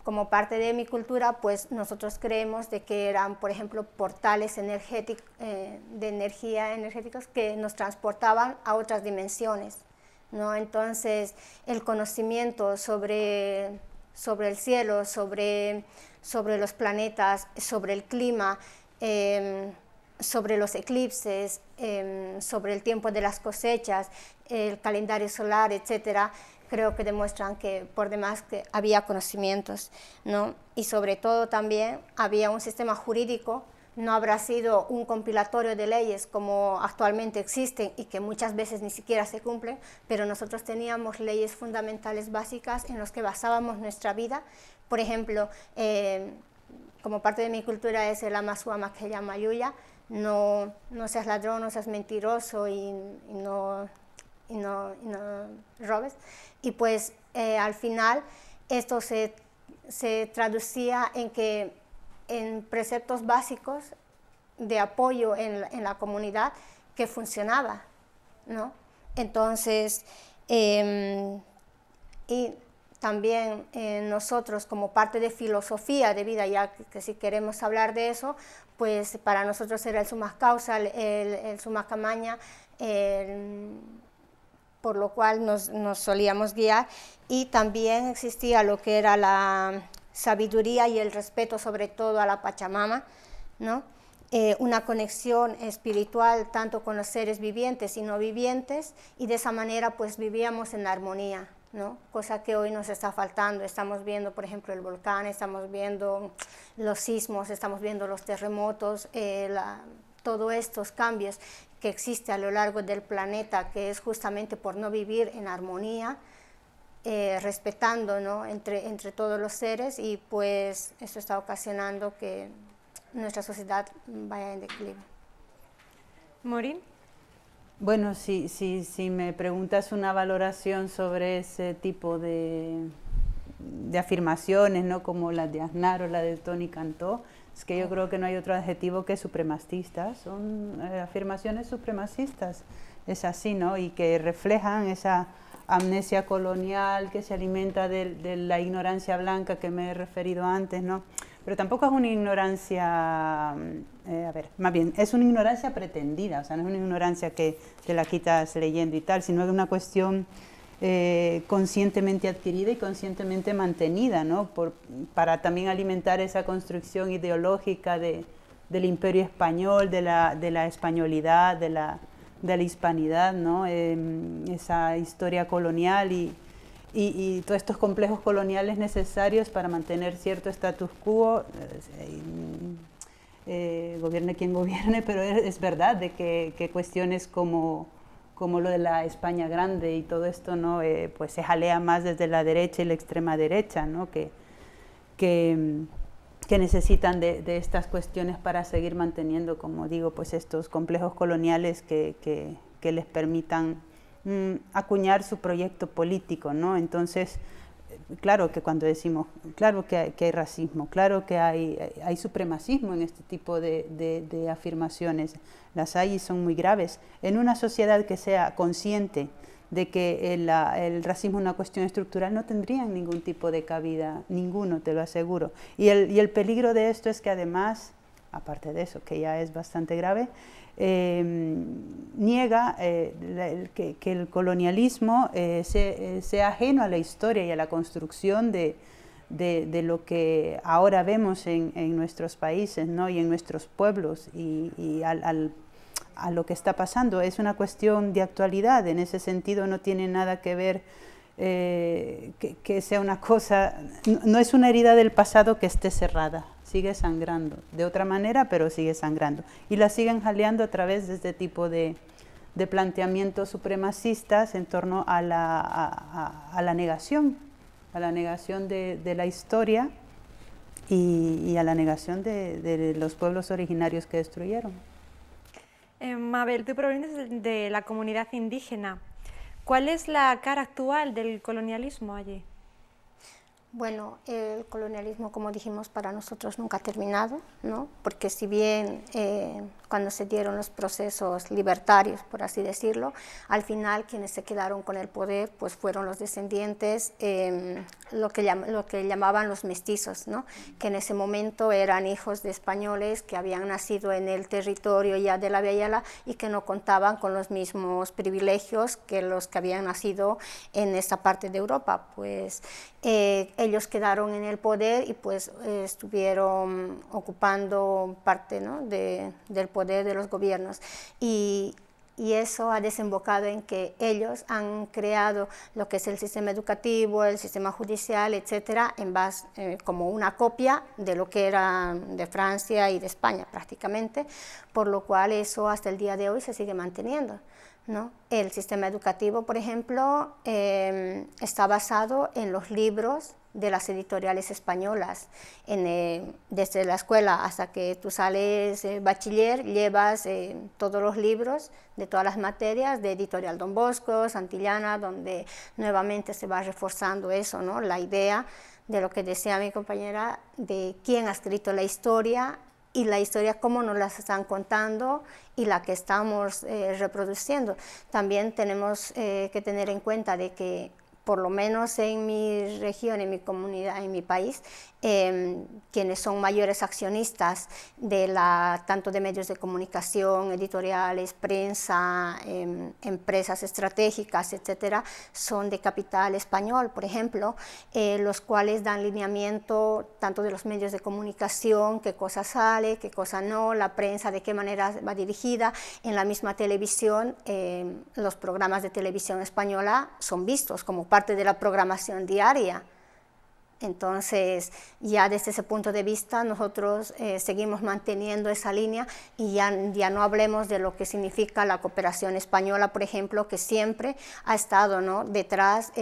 como parte de mi cultura, pues nosotros creemos de que eran, por ejemplo, portales energéticos, de energía energéticos que nos transportaban a otras dimensiones, ¿no? Entonces, el conocimiento sobre el cielo, sobre los planetas, sobre el clima, sobre los eclipses, sobre el tiempo de las cosechas, el calendario solar, etcétera, creo que demuestran que por demás que había conocimientos, ¿no? Y sobre todo también había un sistema jurídico, no habrá sido un compilatorio de leyes como actualmente existen y que muchas veces ni siquiera se cumplen, pero nosotros teníamos leyes fundamentales básicas en las que basábamos nuestra vida. Por ejemplo, como parte de mi cultura es el Amasuama que llama Yuya, no seas ladrón, no seas mentiroso y no robes. Y pues al final esto se traducía en preceptos básicos de apoyo en la comunidad que funcionaba, ¿no? Entonces, y también nosotros como parte de filosofía de vida, ya que si queremos hablar de eso, pues para nosotros era el summa causa, el summa camaña, por lo cual nos solíamos guiar, y también existía lo que era la sabiduría y el respeto sobre todo a la Pachamama, ¿no? Una conexión espiritual tanto con los seres vivientes y no vivientes, y de esa manera pues vivíamos en armonía, ¿no? Cosa que hoy nos está faltando. Estamos viendo, por ejemplo, el volcán, estamos viendo los sismos, estamos viendo los terremotos, todos estos cambios que existen a lo largo del planeta, que es justamente por no vivir en armonía, respetando, ¿no?, entre todos los seres, y pues esto está ocasionando que nuestra sociedad vaya en declive. Morín. Bueno, si me preguntas una valoración sobre ese tipo de afirmaciones, ¿no?, como las de Aznar o la de Toni Cantó, es que yo creo que no hay otro adjetivo que supremacistas, son afirmaciones supremacistas, es así, ¿no?, y que reflejan esa amnesia colonial que se alimenta de la ignorancia blanca que me he referido antes, ¿no? Pero tampoco es una ignorancia, más bien, es una ignorancia pretendida, o sea, no es una ignorancia que te la quitas leyendo y tal, sino que es una cuestión conscientemente adquirida y conscientemente mantenida, ¿no? Para también alimentar esa construcción ideológica del imperio español, de la españolidad, de la hispanidad, ¿no? Esa historia colonial y todos estos complejos coloniales necesarios para mantener cierto status quo, gobierne quien gobierne, pero es verdad de que cuestiones como lo de la España grande y todo esto, ¿no? Pues se jalea más desde la derecha y la extrema derecha, ¿no? que necesitan de estas cuestiones para seguir manteniendo, como digo, pues estos complejos coloniales que les permitan acuñar su proyecto político, ¿no? Entonces, claro que cuando decimos, claro que hay racismo, claro que hay supremacismo en este tipo de afirmaciones, las hay y son muy graves. En una sociedad que sea consciente de que el racismo es una cuestión estructural, no tendrían ningún tipo de cabida, ninguno, te lo aseguro. Y el peligro de esto es que además, aparte de eso, que ya es bastante grave, niega que el colonialismo sea ajeno a la historia y a la construcción de lo que ahora vemos en nuestros países, ¿no?, y en nuestros pueblos, y a lo que está pasando. Es una cuestión de actualidad, en ese sentido no tiene nada que ver que sea una cosa, no es una herida del pasado que esté cerrada, sigue sangrando, de otra manera, pero sigue sangrando. Y la siguen jaleando a través de este tipo de planteamientos supremacistas en torno a la negación de la historia y a la negación de los pueblos originarios que destruyeron. Mabel, tú provienes de la comunidad indígena. ¿Cuál es la cara actual del colonialismo allí? Bueno, el colonialismo, como dijimos, para nosotros nunca ha terminado, ¿no? Porque si bien cuando se dieron los procesos libertarios, por así decirlo, al final quienes se quedaron con el poder pues fueron los descendientes, lo que llamaban los mestizos, ¿no? Que en ese momento eran hijos de españoles que habían nacido en el territorio ya de la Via Yala y que no contaban con los mismos privilegios que los que habían nacido en esta parte de Europa, pues ellos quedaron en el poder y pues estuvieron ocupando parte, ¿no? del poder de los gobiernos y eso ha desembocado en que ellos han creado lo que es el sistema educativo, el sistema judicial, etcétera, en base, como una copia de lo que era de Francia y de España prácticamente, por lo cual eso hasta el día de hoy se sigue manteniendo, ¿no? El sistema educativo, por ejemplo, está basado en los libros de las editoriales españolas. Desde la escuela hasta que tú sales bachiller, llevas todos los libros de todas las materias de Editorial Don Bosco, Santillana, donde nuevamente se va reforzando eso, ¿no? La idea de lo que decía mi compañera, de quién ha escrito la historia y la historia cómo nos la están contando y la que estamos reproduciendo. También tenemos que tener en cuenta de que por lo menos en mi región, en mi comunidad, en mi país, quienes son mayores accionistas tanto de medios de comunicación, editoriales, prensa, empresas estratégicas, etcétera, son de capital español, por ejemplo, los cuales dan lineamiento tanto de los medios de comunicación, qué cosa sale, qué cosa no, la prensa de qué manera va dirigida. En la misma televisión, los programas de televisión española son vistos como parte de la programación diaria. Entonces, ya desde ese punto de vista, nosotros seguimos manteniendo esa línea y ya no hablemos de lo que significa la cooperación española, por ejemplo, que siempre ha estado, ¿no? detrás,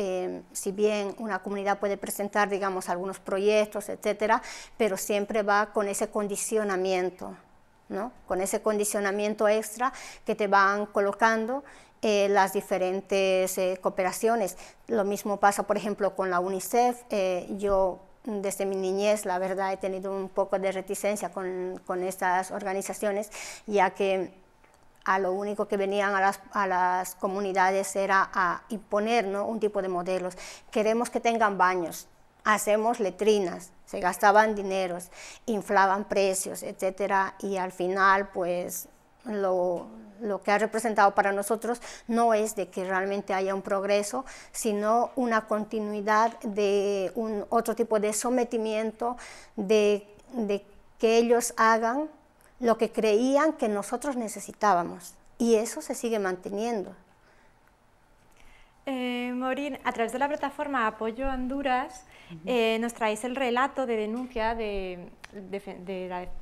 si bien una comunidad puede presentar, digamos, algunos proyectos, etcétera, pero siempre va con ese condicionamiento, ¿no? Con ese condicionamiento extra que te van colocando las diferentes cooperaciones. Lo mismo pasa, por ejemplo, con la UNICEF. Yo, desde mi niñez, la verdad, he tenido un poco de reticencia con estas organizaciones, ya que a lo único que venían a las comunidades era a imponer, ¿no? un tipo de modelos. Queremos que tengan baños, hacemos letrinas, se gastaban dineros, inflaban precios, etcétera, y al final, pues, lo que ha representado para nosotros no es de que realmente haya un progreso, sino una continuidad de otro tipo de sometimiento, de que ellos hagan lo que creían que nosotros necesitábamos, y eso se sigue manteniendo. Maureen, a través de la plataforma Apoyo Honduras, nos traéis el relato de denuncia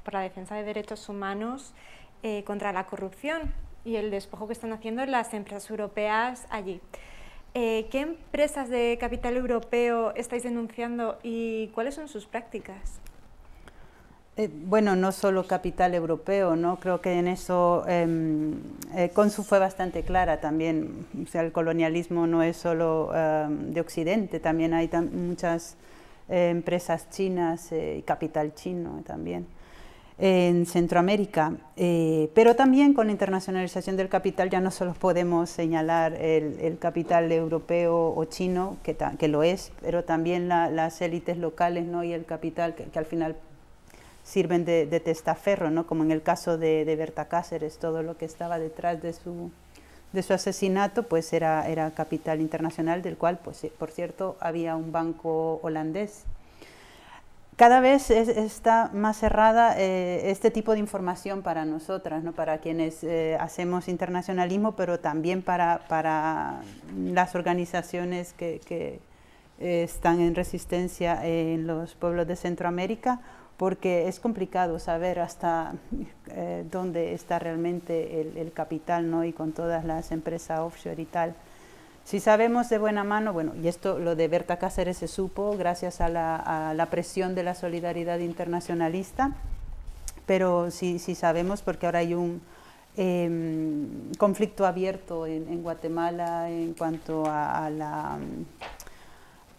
por la defensa de derechos humanos contra la corrupción y el despojo que están haciendo las empresas europeas allí. ¿Qué empresas de capital europeo estáis denunciando y cuáles son sus prácticas? Bueno, no solo capital europeo, ¿no? Creo que en eso Consu fue bastante clara también. O sea, el colonialismo no es solo de Occidente, también hay muchas empresas chinas y capital chino también en Centroamérica, pero también con la internacionalización del capital ya no solo podemos señalar el capital europeo o chino, que lo es, pero también las élites locales, ¿no? Y el capital que al final sirven de testaferro, ¿no? Como en el caso de Berta Cáceres, todo lo que estaba detrás de su asesinato pues era capital internacional, del cual, pues, por cierto, había un banco holandés. cada vez está más cerrada este tipo de información para nosotras, ¿no? Para quienes hacemos internacionalismo, pero también para las organizaciones que están en resistencia en los pueblos de Centroamérica, porque es complicado saber hasta dónde está realmente el capital, ¿no? Y con todas las empresas offshore y tal. Si sabemos de buena mano, bueno, y esto lo de Berta Cáceres se supo gracias a la presión de la solidaridad internacionalista, pero sí sabemos porque ahora hay un conflicto abierto en Guatemala en cuanto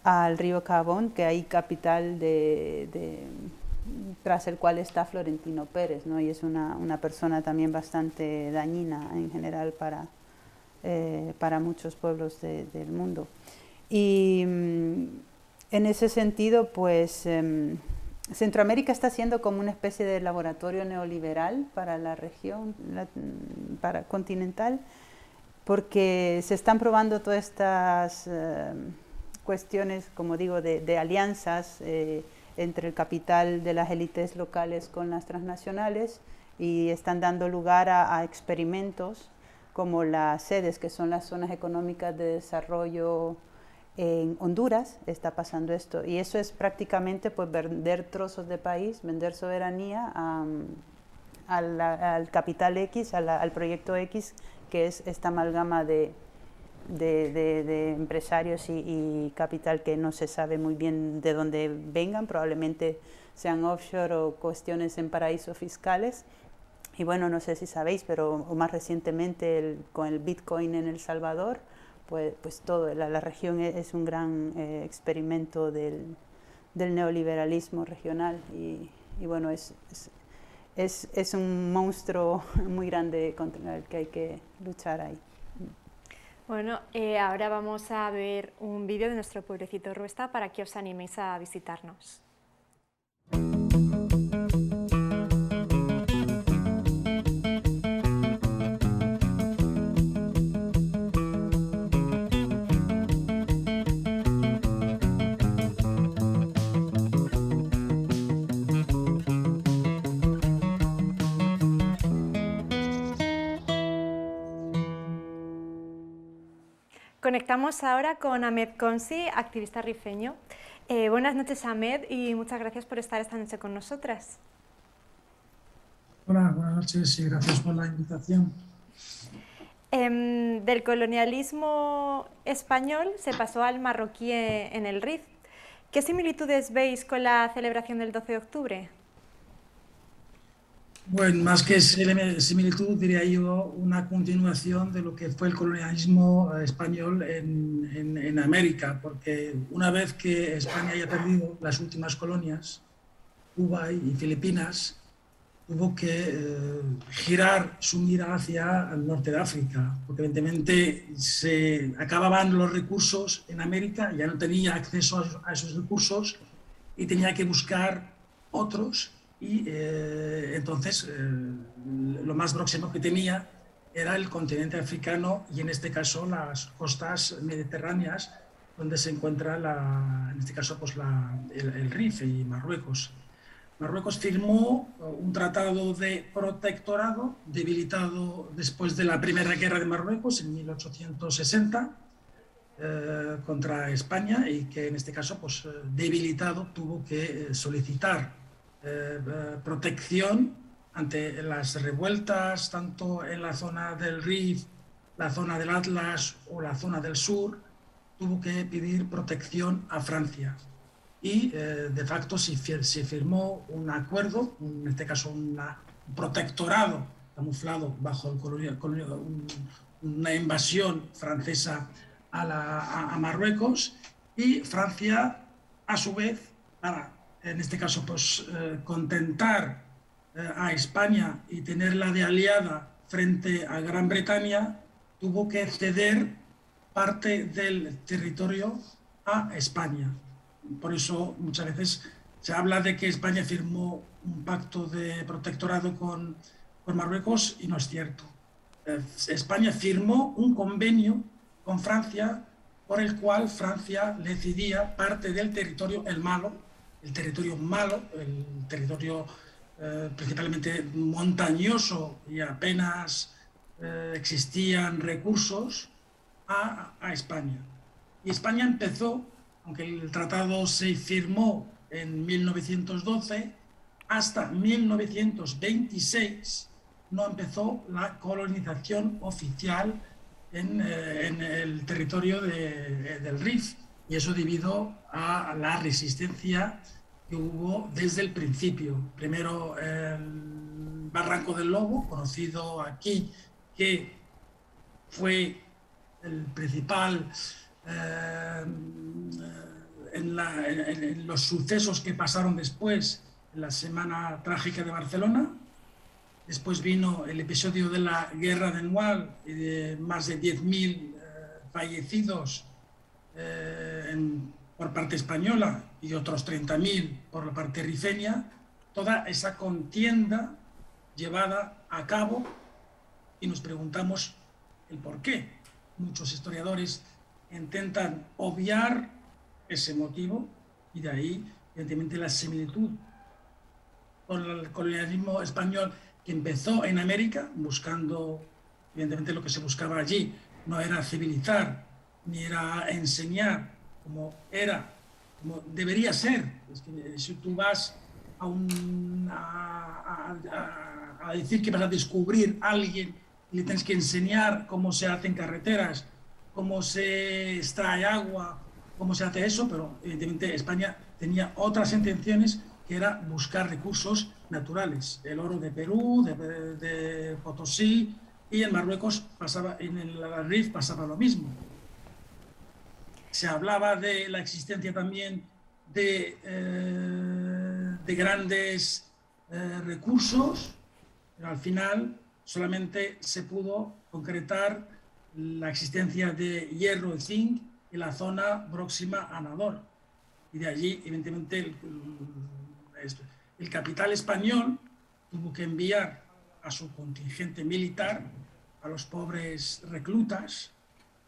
al río Cabón, que hay capital tras el cual está Florentino Pérez, ¿no? Y es una persona también bastante dañina en general para muchos pueblos del mundo. Y en ese sentido, pues Centroamérica está siendo como una especie de laboratorio neoliberal para la región continental, porque se están probando todas estas cuestiones, como digo, de alianzas entre el capital de las élites locales con las transnacionales, y están dando lugar a experimentos como las sedes, que son las zonas económicas de desarrollo. En Honduras está pasando esto, y eso es prácticamente pues vender trozos de país, vender soberanía al capital X, al proyecto X, que es esta amalgama de empresarios y capital que no se sabe muy bien de dónde vengan, probablemente sean offshore o cuestiones en paraísos fiscales. Y bueno, no sé si sabéis, pero más recientemente con el Bitcoin en El Salvador, pues todo, la región es un gran experimento del neoliberalismo regional, y bueno, es un monstruo muy grande contra el que hay que luchar ahí. Bueno, ahora vamos a ver un vídeo de nuestro pueblecito Ruesta para que os animéis a visitarnos. Conectamos ahora con Ahmed Komsi, activista rifeño. Buenas noches, Ahmed, y muchas gracias por estar esta noche con nosotras. Hola, buenas noches y gracias por la invitación. Del colonialismo español se pasó al marroquí en el Rif. ¿Qué similitudes veis con la celebración del 12 de octubre? Bueno, más que similitud, diría yo, una continuación de lo que fue el colonialismo español en América, porque una vez que España haya perdido las últimas colonias, Cuba y Filipinas, tuvo que girar su mira hacia el norte de África, porque evidentemente se acababan los recursos en América, ya no tenía acceso a esos recursos y tenía que buscar otros. Y entonces lo más próximo que tenía era el continente africano, y en este caso las costas mediterráneas, donde se encuentra en este caso pues el Rif y Marruecos. Marruecos firmó un tratado de protectorado debilitado después de la Primera Guerra de Marruecos en 1860 contra España, y que en este caso pues debilitado tuvo que solicitar protección ante las revueltas, tanto en la zona del Rif, la zona del Atlas o la zona del sur. Tuvo que pedir protección a Francia, y de facto se firmó un acuerdo, en este caso un protectorado camuflado bajo una invasión francesa a Marruecos, y Francia, a su vez, en este caso, pues contentar a España y tenerla de aliada frente a Gran Bretaña, tuvo que ceder parte del territorio a España. Por eso muchas veces se habla de que España firmó un pacto de protectorado con Marruecos, y no es cierto. España firmó un convenio con Francia por el cual Francia le cedía parte del territorio, el malo, el territorio malo, el territorio principalmente montañoso y apenas existían recursos, a España. Y España empezó, aunque el tratado se firmó en 1912, hasta 1926 no empezó la colonización oficial en el territorio del Rif, y eso debido a la resistencia que hubo desde el principio. Primero el Barranco del Lobo, conocido aquí, que fue el principal en los sucesos que pasaron después, en la Semana Trágica de Barcelona. Después vino el episodio de la Guerra del Noir y de más de 10.000 fallecidos por parte española y otros 30.000 por la parte rifeña. Toda esa contienda llevada a cabo, y nos preguntamos el por qué. Muchos historiadores intentan obviar ese motivo, y de ahí, evidentemente, la similitud con el colonialismo español que empezó en América, buscando, evidentemente, lo que se buscaba allí no era civilizar, ni era enseñar como debería ser. Es que si tú vas a decir que vas a descubrir a alguien y le tienes que enseñar cómo se hacen carreteras, cómo se extrae agua, cómo se hace eso, pero evidentemente España tenía otras intenciones, que era buscar recursos naturales. El oro de Perú, de Potosí, y en Marruecos pasaba, en el Rif pasaba lo mismo. Se hablaba de la existencia también de grandes recursos, pero al final solamente se pudo concretar la existencia de hierro y zinc en la zona próxima a Nador. Y de allí, evidentemente, el capital español tuvo que enviar a su contingente militar, a los pobres reclutas,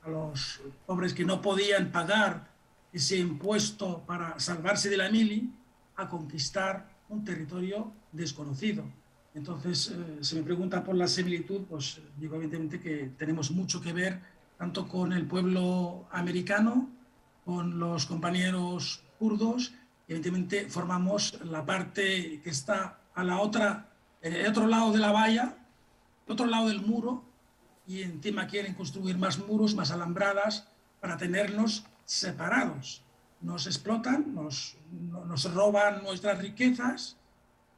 a los pobres que no podían pagar ese impuesto para salvarse de la mili, a conquistar un territorio desconocido. Entonces, se me pregunta por la similitud, pues digo evidentemente que tenemos mucho que ver tanto con el pueblo americano, con los compañeros kurdos, y evidentemente formamos la parte que está en el otro lado de la valla, el otro lado del muro, y encima quieren construir más muros, más alambradas, para tenernos separados. Nos explotan, nos roban nuestras riquezas,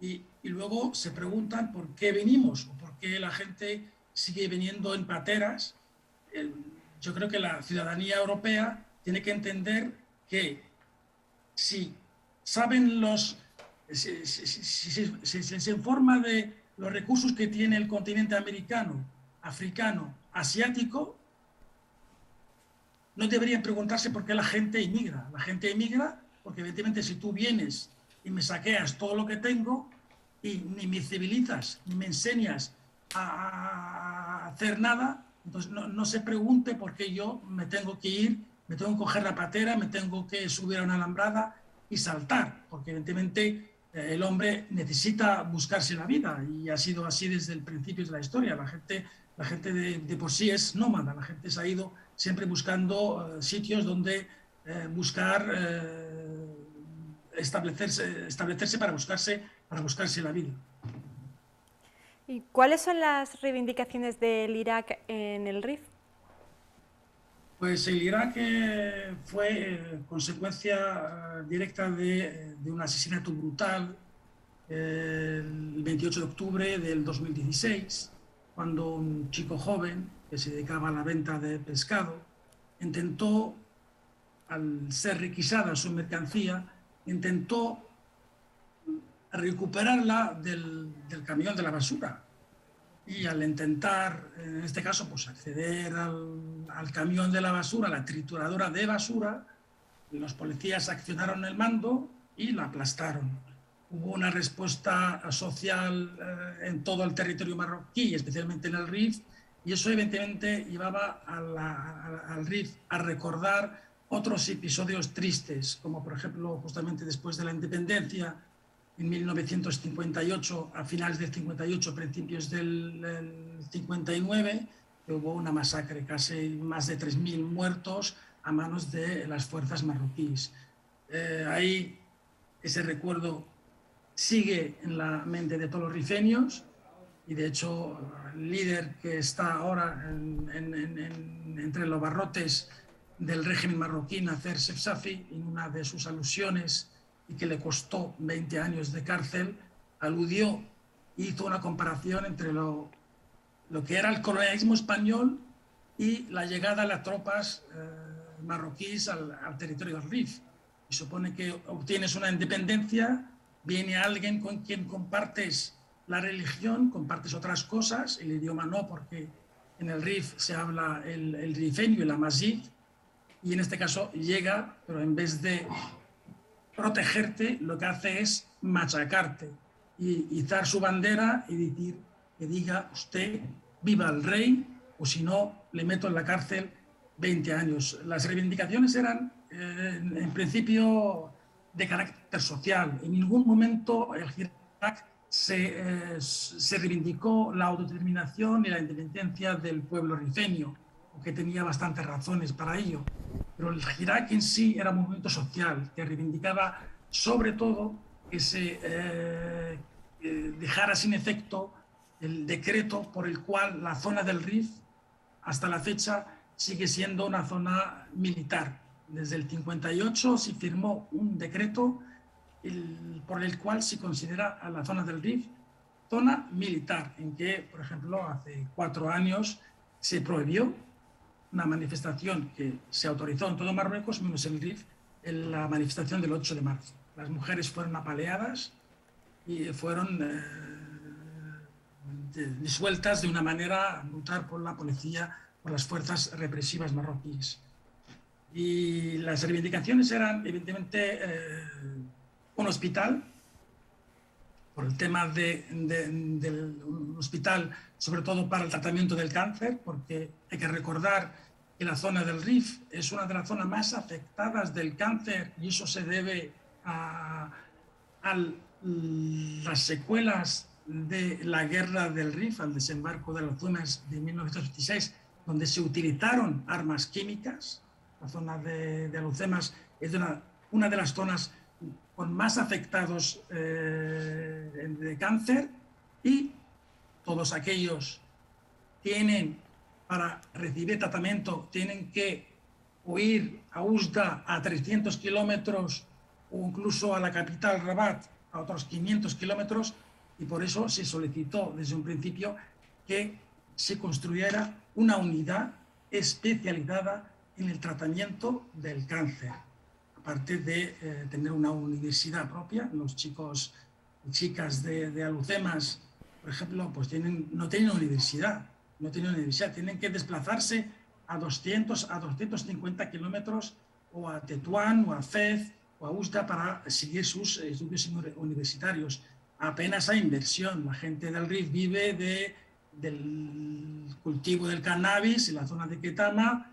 y luego se preguntan por qué venimos, o por qué la gente sigue viniendo en pateras. Yo creo que la ciudadanía europea tiene que entender que si saben si se informa de los recursos que tiene el continente americano, africano, asiático, no deberían preguntarse por qué la gente emigra. La gente emigra porque, evidentemente, si tú vienes y me saqueas todo lo que tengo y ni me civilizas, ni me enseñas a hacer nada, entonces no se pregunte por qué yo me tengo que ir, me tengo que coger la patera, me tengo que subir a una alambrada y saltar, porque evidentemente el hombre necesita buscarse la vida, y ha sido así desde el principio de la historia. La gente de por sí es nómada, la gente se ha ido siempre buscando sitios donde buscar establecerse para buscarse la vida. ¿Y cuáles son las reivindicaciones del Irak en el Rif? Pues el Irak fue consecuencia directa de un asesinato brutal el 28 de octubre del 2016, cuando un chico joven que se dedicaba a la venta de pescado intentó, al ser requisada su mercancía, intentó recuperarla del camión de la basura. Y al intentar, en este caso, pues acceder al camión de la basura, la trituradora de basura, los policías accionaron el mando y la aplastaron. Hubo una respuesta social en todo el territorio marroquí, especialmente en el Rif, y eso evidentemente llevaba al Rif a recordar otros episodios tristes, como por ejemplo justamente después de la independencia, en 1958, a finales del 58, principios del 59, hubo una masacre, casi más de 3.000 muertos a manos de las fuerzas marroquíes. Ahí ese recuerdo sigue en la mente de todos los rifeños y de hecho el líder que está ahora entre los barrotes del régimen marroquí, Nasser Sefsafi, en una de sus alusiones y que le costó 20 años de cárcel, aludió, hizo una comparación entre lo que era el colonialismo español y la llegada de las tropas marroquíes al territorio del Rif. Y supone que obtienes una independencia, viene alguien con quien compartes la religión, compartes otras cosas, el idioma no, porque en el Rif se habla el rifeño y el amazigh, y en este caso llega, pero en vez de protegerte, lo que hace es machacarte y izar su bandera y decir que diga usted viva el rey, o si no, le meto en la cárcel 20 años. Las reivindicaciones eran, en principio, de carácter social. En ningún momento el Hirak se reivindicó la autodeterminación y la independencia del pueblo rifeño, aunque tenía bastantes razones para ello. Pero el Hirak en sí era un movimiento social que reivindicaba sobre todo que se dejara sin efecto el decreto por el cual la zona del Rif hasta la fecha sigue siendo una zona militar. Desde el 58 se firmó un decreto por el cual se considera a la zona del Rif zona militar, en que, por ejemplo, hace 4 años se prohibió una manifestación que se autorizó en todo Marruecos, menos el Rif, en la manifestación del 8 de marzo. Las mujeres fueron apaleadas y fueron disueltas de una manera brutal por la policía, por las fuerzas represivas marroquíes. Y las reivindicaciones eran, evidentemente, un hospital, por el tema del hospital, sobre todo para el tratamiento del cáncer, porque hay que recordar que la zona del Rif es una de las zonas más afectadas del cáncer, y eso se debe a las secuelas de la guerra del Rif, al desembarco de Alhucemas de 1926, donde se utilizaron armas químicas. La zona de Alhucemas es una de las zonas con más afectados de cáncer, y todos aquellos tienen, para recibir tratamiento, tienen que huir a Oujda a 300 kilómetros o incluso a la capital Rabat a otros 500 kilómetros, y por eso se solicitó desde un principio que se construyera una unidad especializada en el tratamiento del cáncer. Aparte de tener una universidad propia, los chicos y chicas de Alhucemas, por ejemplo, pues no tienen universidad, tienen que desplazarse a 200 a 250 kilómetros o a Tetuán o a Fez o a Oujda para seguir sus estudios universitarios. Apenas hay inversión. La gente del Rif vive del cultivo del cannabis en la zona de Ketama,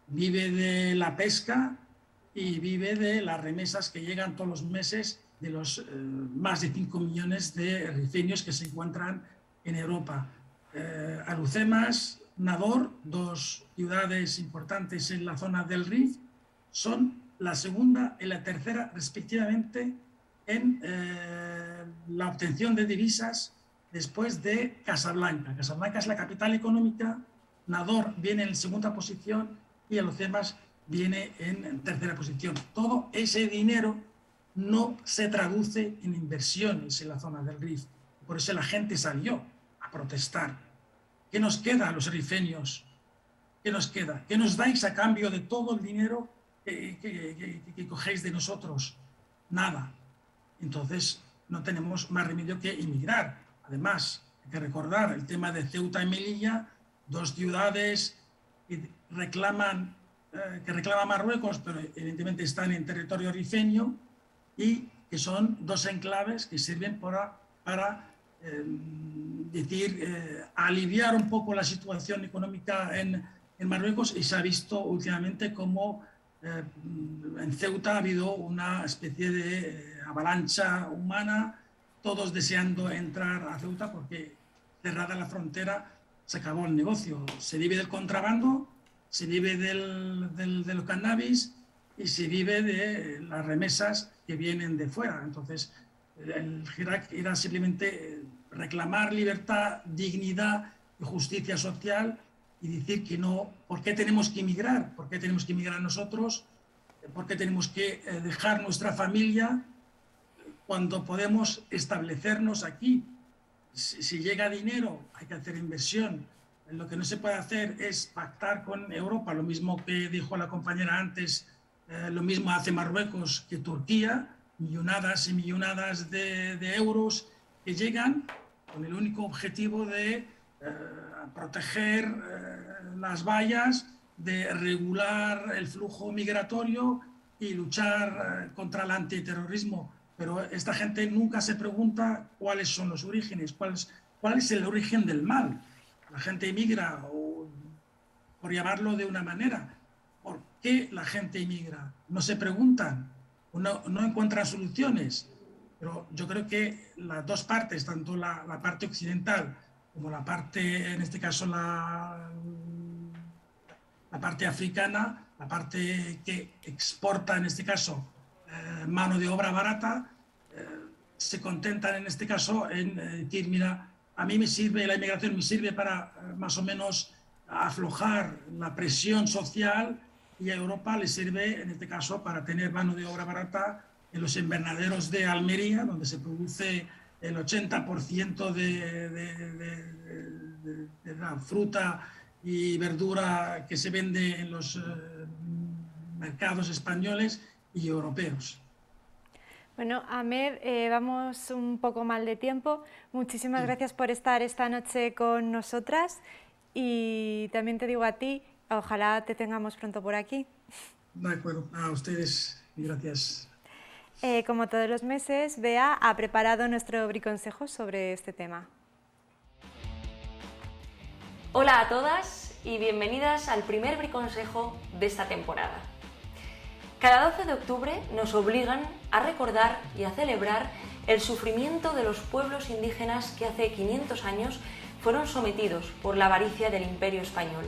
vive de la pesca y vive de las remesas que llegan todos los meses de los más de 5 millones de rifeños que se encuentran en Europa. Alhucemas, Nador, 2 ciudades importantes en la zona del Rif, son la segunda y la tercera respectivamente en la obtención de divisas después de Casablanca. Casablanca es la capital económica, Nador viene en segunda posición y Alhucemas viene en tercera posición. Todo ese dinero no se traduce en inversiones en la zona del Rif. Por eso la gente salió a protestar. ¿Qué nos queda a los rifeños? ¿Qué nos queda? ¿Qué nos dais a cambio de todo el dinero que cogéis de nosotros? Nada. Entonces no tenemos más remedio que emigrar. Además, hay que recordar el tema de Ceuta y Melilla, 2 ciudades que reclama Marruecos, pero evidentemente están en territorio rifeño, y que son 2 enclaves que sirven para aliviar un poco la situación económica en Marruecos, y se ha visto últimamente cómo en Ceuta ha habido una especie de avalancha humana, todos deseando entrar a Ceuta porque cerrada la frontera se acabó el negocio. Se vive del contrabando, se vive del cannabis y se vive de las remesas que vienen de fuera. Entonces, el Hirak era simplemente reclamar libertad, dignidad y justicia social y decir que no, ¿por qué tenemos que emigrar? ¿Por qué tenemos que emigrar nosotros? ¿Por qué tenemos que dejar nuestra familia cuando podemos establecernos aquí? Si llega dinero, hay que hacer inversión. Lo que no se puede hacer es pactar con Europa, lo mismo que dijo la compañera antes, lo mismo hace Marruecos que Turquía, millonadas y millonadas de euros que llegan con el único objetivo de proteger las vallas, de regular el flujo migratorio y luchar contra el antiterrorismo. Pero esta gente nunca se pregunta cuáles son los orígenes, cuál es el origen del mal. La gente emigra, o, por llamarlo de una manera. ¿Por qué la gente emigra? No se preguntan, no encuentran soluciones. Pero yo creo que las dos partes, tanto la parte occidental como la parte, en este caso, la parte africana, la parte que exporta, en este caso, mano de obra barata, se contentan, en este caso, en decir, mira, a mí me sirve, la inmigración me sirve para más o menos aflojar la presión social y a Europa le sirve, en este caso, para tener mano de obra barata en los invernaderos de Almería, donde se produce el 80% de la fruta y verdura que se vende en los mercados españoles y europeos. Bueno, Ahmed, vamos un poco mal de tiempo. Muchísimas gracias por estar esta noche con nosotras y también te digo a ti, ojalá te tengamos pronto por aquí. De acuerdo, a ustedes y gracias. Como todos los meses, Bea ha preparado nuestro briconsejo sobre este tema. Hola a todas y bienvenidas al primer briconsejo de esta temporada. Cada 12 de octubre nos obligan a recordar y a celebrar el sufrimiento de los pueblos indígenas que hace 500 años fueron sometidos por la avaricia del Imperio Español.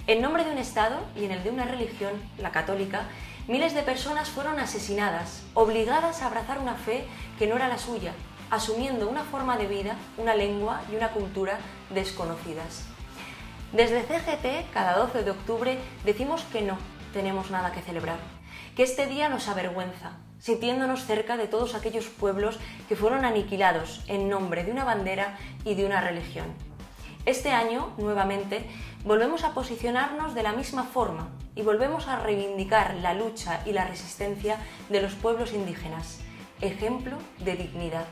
En nombre de un Estado y en el de una religión, la católica, miles de personas fueron asesinadas, obligadas a abrazar una fe que no era la suya, asumiendo una forma de vida, una lengua y una cultura desconocidas. Desde CGT, cada 12 de octubre, decimos que no tenemos nada que celebrar, que este día nos avergüenza, sintiéndonos cerca de todos aquellos pueblos que fueron aniquilados en nombre de una bandera y de una religión. Este año, nuevamente, volvemos a posicionarnos de la misma forma y volvemos a reivindicar la lucha y la resistencia de los pueblos indígenas, ejemplo de dignidad.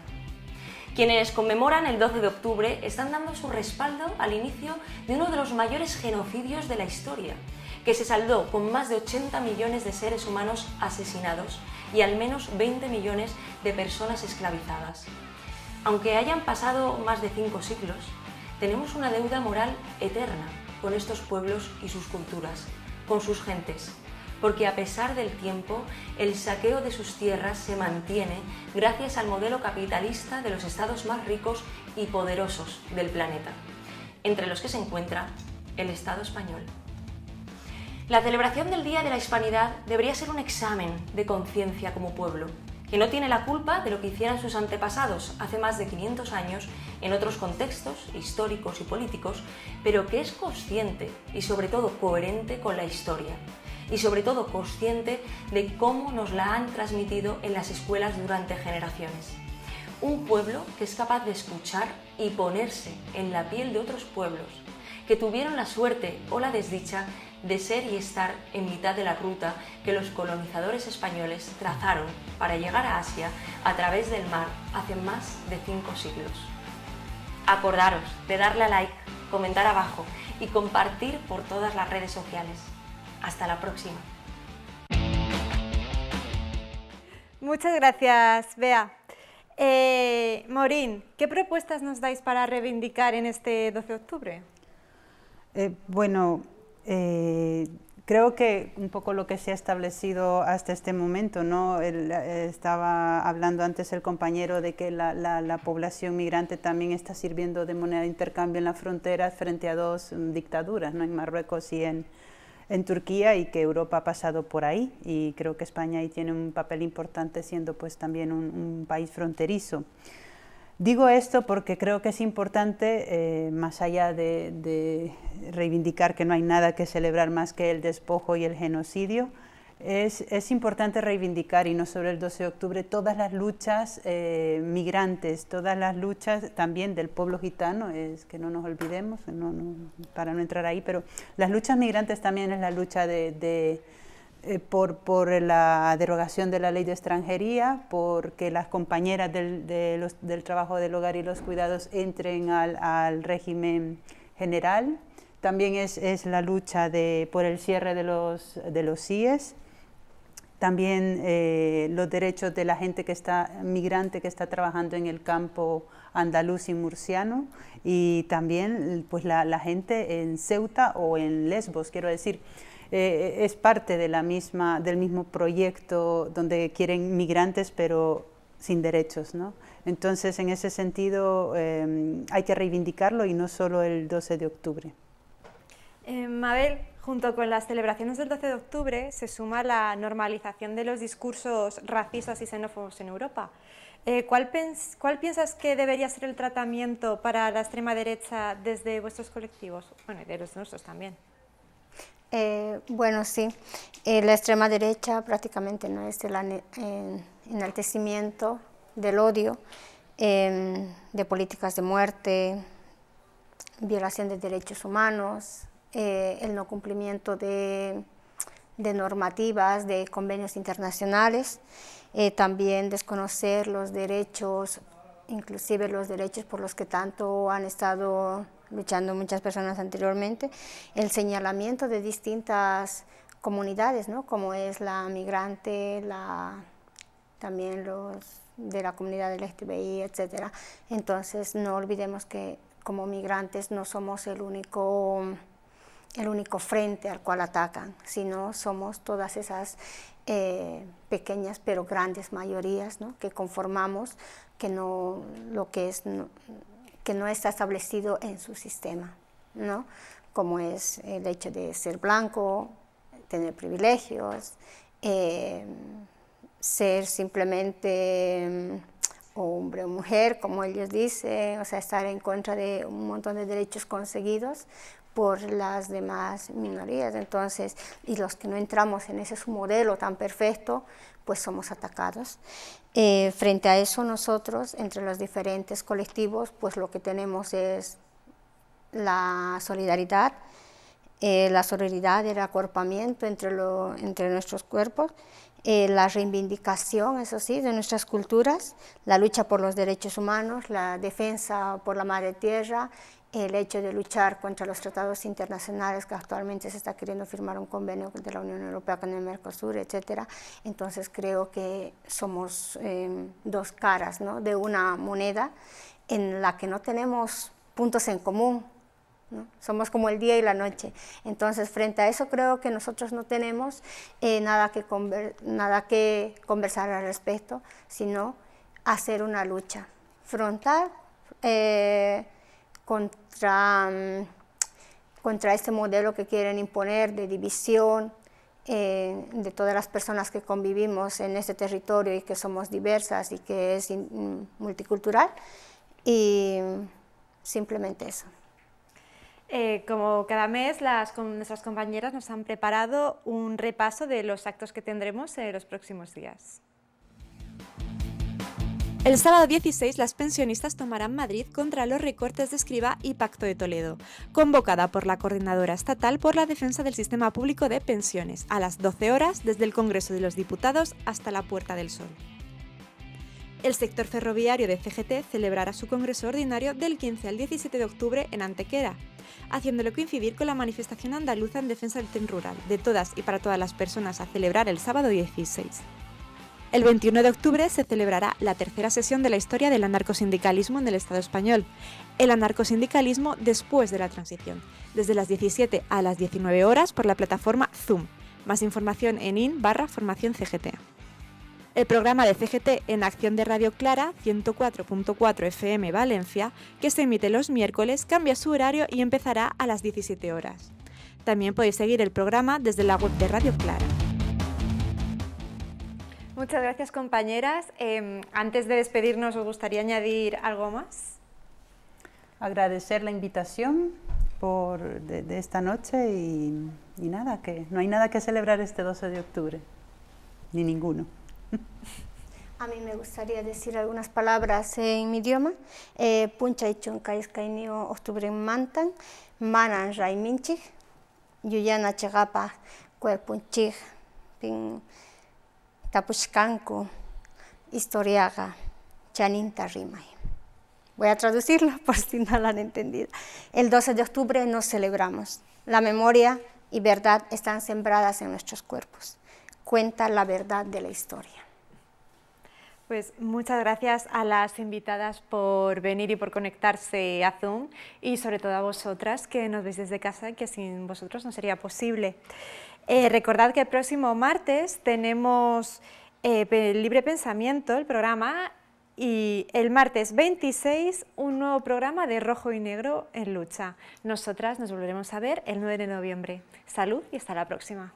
Quienes conmemoran el 12 de octubre están dando su respaldo al inicio de uno de los mayores genocidios de la historia, que se saldó con más de 80 millones de seres humanos asesinados y al menos 20 millones de personas esclavizadas. Aunque hayan pasado más de 5 siglos, tenemos una deuda moral eterna con estos pueblos y sus culturas, con sus gentes, porque a pesar del tiempo, el saqueo de sus tierras se mantiene gracias al modelo capitalista de los estados más ricos y poderosos del planeta, entre los que se encuentra el Estado español. La celebración del Día de la Hispanidad debería ser un examen de conciencia como pueblo, que no tiene la culpa de lo que hicieran sus antepasados hace más de 500 años en otros contextos históricos y políticos, pero que es consciente y sobre todo coherente con la historia, y sobre todo consciente de cómo nos la han transmitido en las escuelas durante generaciones. Un pueblo que es capaz de escuchar y ponerse en la piel de otros pueblos, que tuvieron la suerte o la desdicha de ser y estar en mitad de la ruta que los colonizadores españoles trazaron para llegar a Asia a través del mar hace más de 5 siglos. Acordaros de darle a like, comentar abajo y compartir por todas las redes sociales. Hasta la próxima. Muchas gracias, Bea. Maureen, ¿qué propuestas nos dais para reivindicar en este 12 de octubre? creo que un poco lo que se ha establecido hasta este momento, ¿no? Estaba hablando antes el compañero de que la población migrante también está sirviendo de moneda de intercambio en las fronteras frente a dos dictaduras, ¿no? En Marruecos y en Turquía, y que Europa ha pasado por ahí, y creo que España ahí tiene un papel importante siendo pues también un país fronterizo. Digo esto porque creo que es importante, más allá de reivindicar que no hay nada que celebrar más que el despojo y el genocidio, es importante reivindicar, y no solo el 12 de octubre, todas las luchas migrantes, todas las luchas también del pueblo gitano, es que no nos olvidemos, para no entrar ahí, pero las luchas migrantes también es la lucha por la derogación de la ley de extranjería, porque las compañeras del trabajo del hogar y los cuidados entren al régimen general. También es la lucha por el cierre de los CIES. También los derechos de la gente migrante que está trabajando en el campo andaluz y murciano, y también pues la gente en Ceuta o en Lesbos, quiero decir. Es parte del mismo proyecto donde quieren migrantes pero sin derechos, ¿no? Entonces, en ese sentido, hay que reivindicarlo, y no solo el 12 de octubre. Mabel, junto con las celebraciones del 12 de octubre se suma la normalización de los discursos racistas y xenófobos en Europa. ¿Cuál piensas que debería ser el tratamiento para la extrema derecha desde vuestros colectivos? Bueno, y de los nuestros también. Bueno, sí, la extrema derecha prácticamente no es el enaltecimiento del odio, de políticas de muerte, violación de derechos humanos, el no cumplimiento de normativas, de convenios internacionales, también desconocer los derechos, inclusive los derechos por los que tanto han estado luchando muchas personas anteriormente, el señalamiento de distintas comunidades, ¿no? Como es la migrante, también los de la comunidad LGTBI, etc. Entonces no olvidemos que como migrantes no somos el único frente al cual atacan, sino somos todas esas pequeñas pero grandes mayorías, ¿no? Que conformamos que no está establecido en su sistema, ¿no? Como es el hecho de ser blanco, tener privilegios, ser simplemente hombre o mujer, como ellos dicen, o sea, estar en contra de un montón de derechos conseguidos por las demás minorías. Entonces, y los que no entramos en ese su modelo tan perfecto, pues somos atacados. Frente a eso, nosotros, entre los diferentes colectivos, pues lo que tenemos es la solidaridad, el acuerpamiento entre nuestros cuerpos, la reivindicación, eso sí, de nuestras culturas, la lucha por los derechos humanos, la defensa por la madre tierra, el hecho de luchar contra los tratados internacionales, que actualmente se está queriendo firmar un convenio de la Unión Europea con el Mercosur, etc. Entonces creo que somos dos caras, ¿no? De una moneda en la que no tenemos puntos en común, ¿no? Somos como el día y la noche. Entonces, frente a eso creo que nosotros no tenemos nada que conversar al respecto, sino hacer una lucha frontal contra este modelo que quieren imponer de división de todas las personas que convivimos en este territorio y que somos diversas y que es multicultural, y simplemente eso. Como cada mes, nuestras compañeras nos han preparado un repaso de los actos que tendremos en los próximos días. El sábado 16, las pensionistas tomarán Madrid contra los recortes de Escrivá y Pacto de Toledo, convocada por la Coordinadora Estatal por la Defensa del Sistema Público de Pensiones, a las 12 horas desde el Congreso de los Diputados hasta la Puerta del Sol. El sector ferroviario de CGT celebrará su congreso ordinario del 15 al 17 de octubre en Antequera, haciéndolo coincidir con la manifestación andaluza en defensa del tren rural, de todas y para todas las personas, a celebrar el sábado 16. El 21 de octubre se celebrará la tercera sesión de la historia del anarcosindicalismo en el Estado español. El anarcosindicalismo después de la transición, desde las 17 a las 19 horas por la plataforma Zoom. Más información en in/formación CGT. El programa de CGT en acción de Radio Clara, 104.4 FM Valencia, que se emite los miércoles, cambia su horario y empezará a las 17 horas. También podéis seguir el programa desde la web de Radio Clara. Muchas gracias, compañeras. Antes de despedirnos, ¿os gustaría añadir algo más? Agradecer la invitación de esta noche y nada, que no hay nada que celebrar este 12 de octubre, ni ninguno. A mí me gustaría decir algunas palabras en mi idioma. Punchay chunkais kainio octubre mantan, manan ray minchig, yuyana chegapa cuerpunchig, pin tapushkanku, historiaga, chaninta rimay. Voy a traducirlo por si no lo han entendido. El 12 de octubre nos celebramos. La memoria y verdad están sembradas en nuestros cuerpos. Cuenta la verdad de la historia. Pues muchas gracias a las invitadas por venir y por conectarse a Zoom y sobre todo a vosotras que nos veis desde casa, que sin vosotros no sería posible. Recordad que el próximo martes tenemos Libre Pensamiento, el programa, y el martes 26 un nuevo programa de Rojo y Negro en Lucha. Nosotras nos volveremos a ver el 9 de noviembre. Salud y hasta la próxima.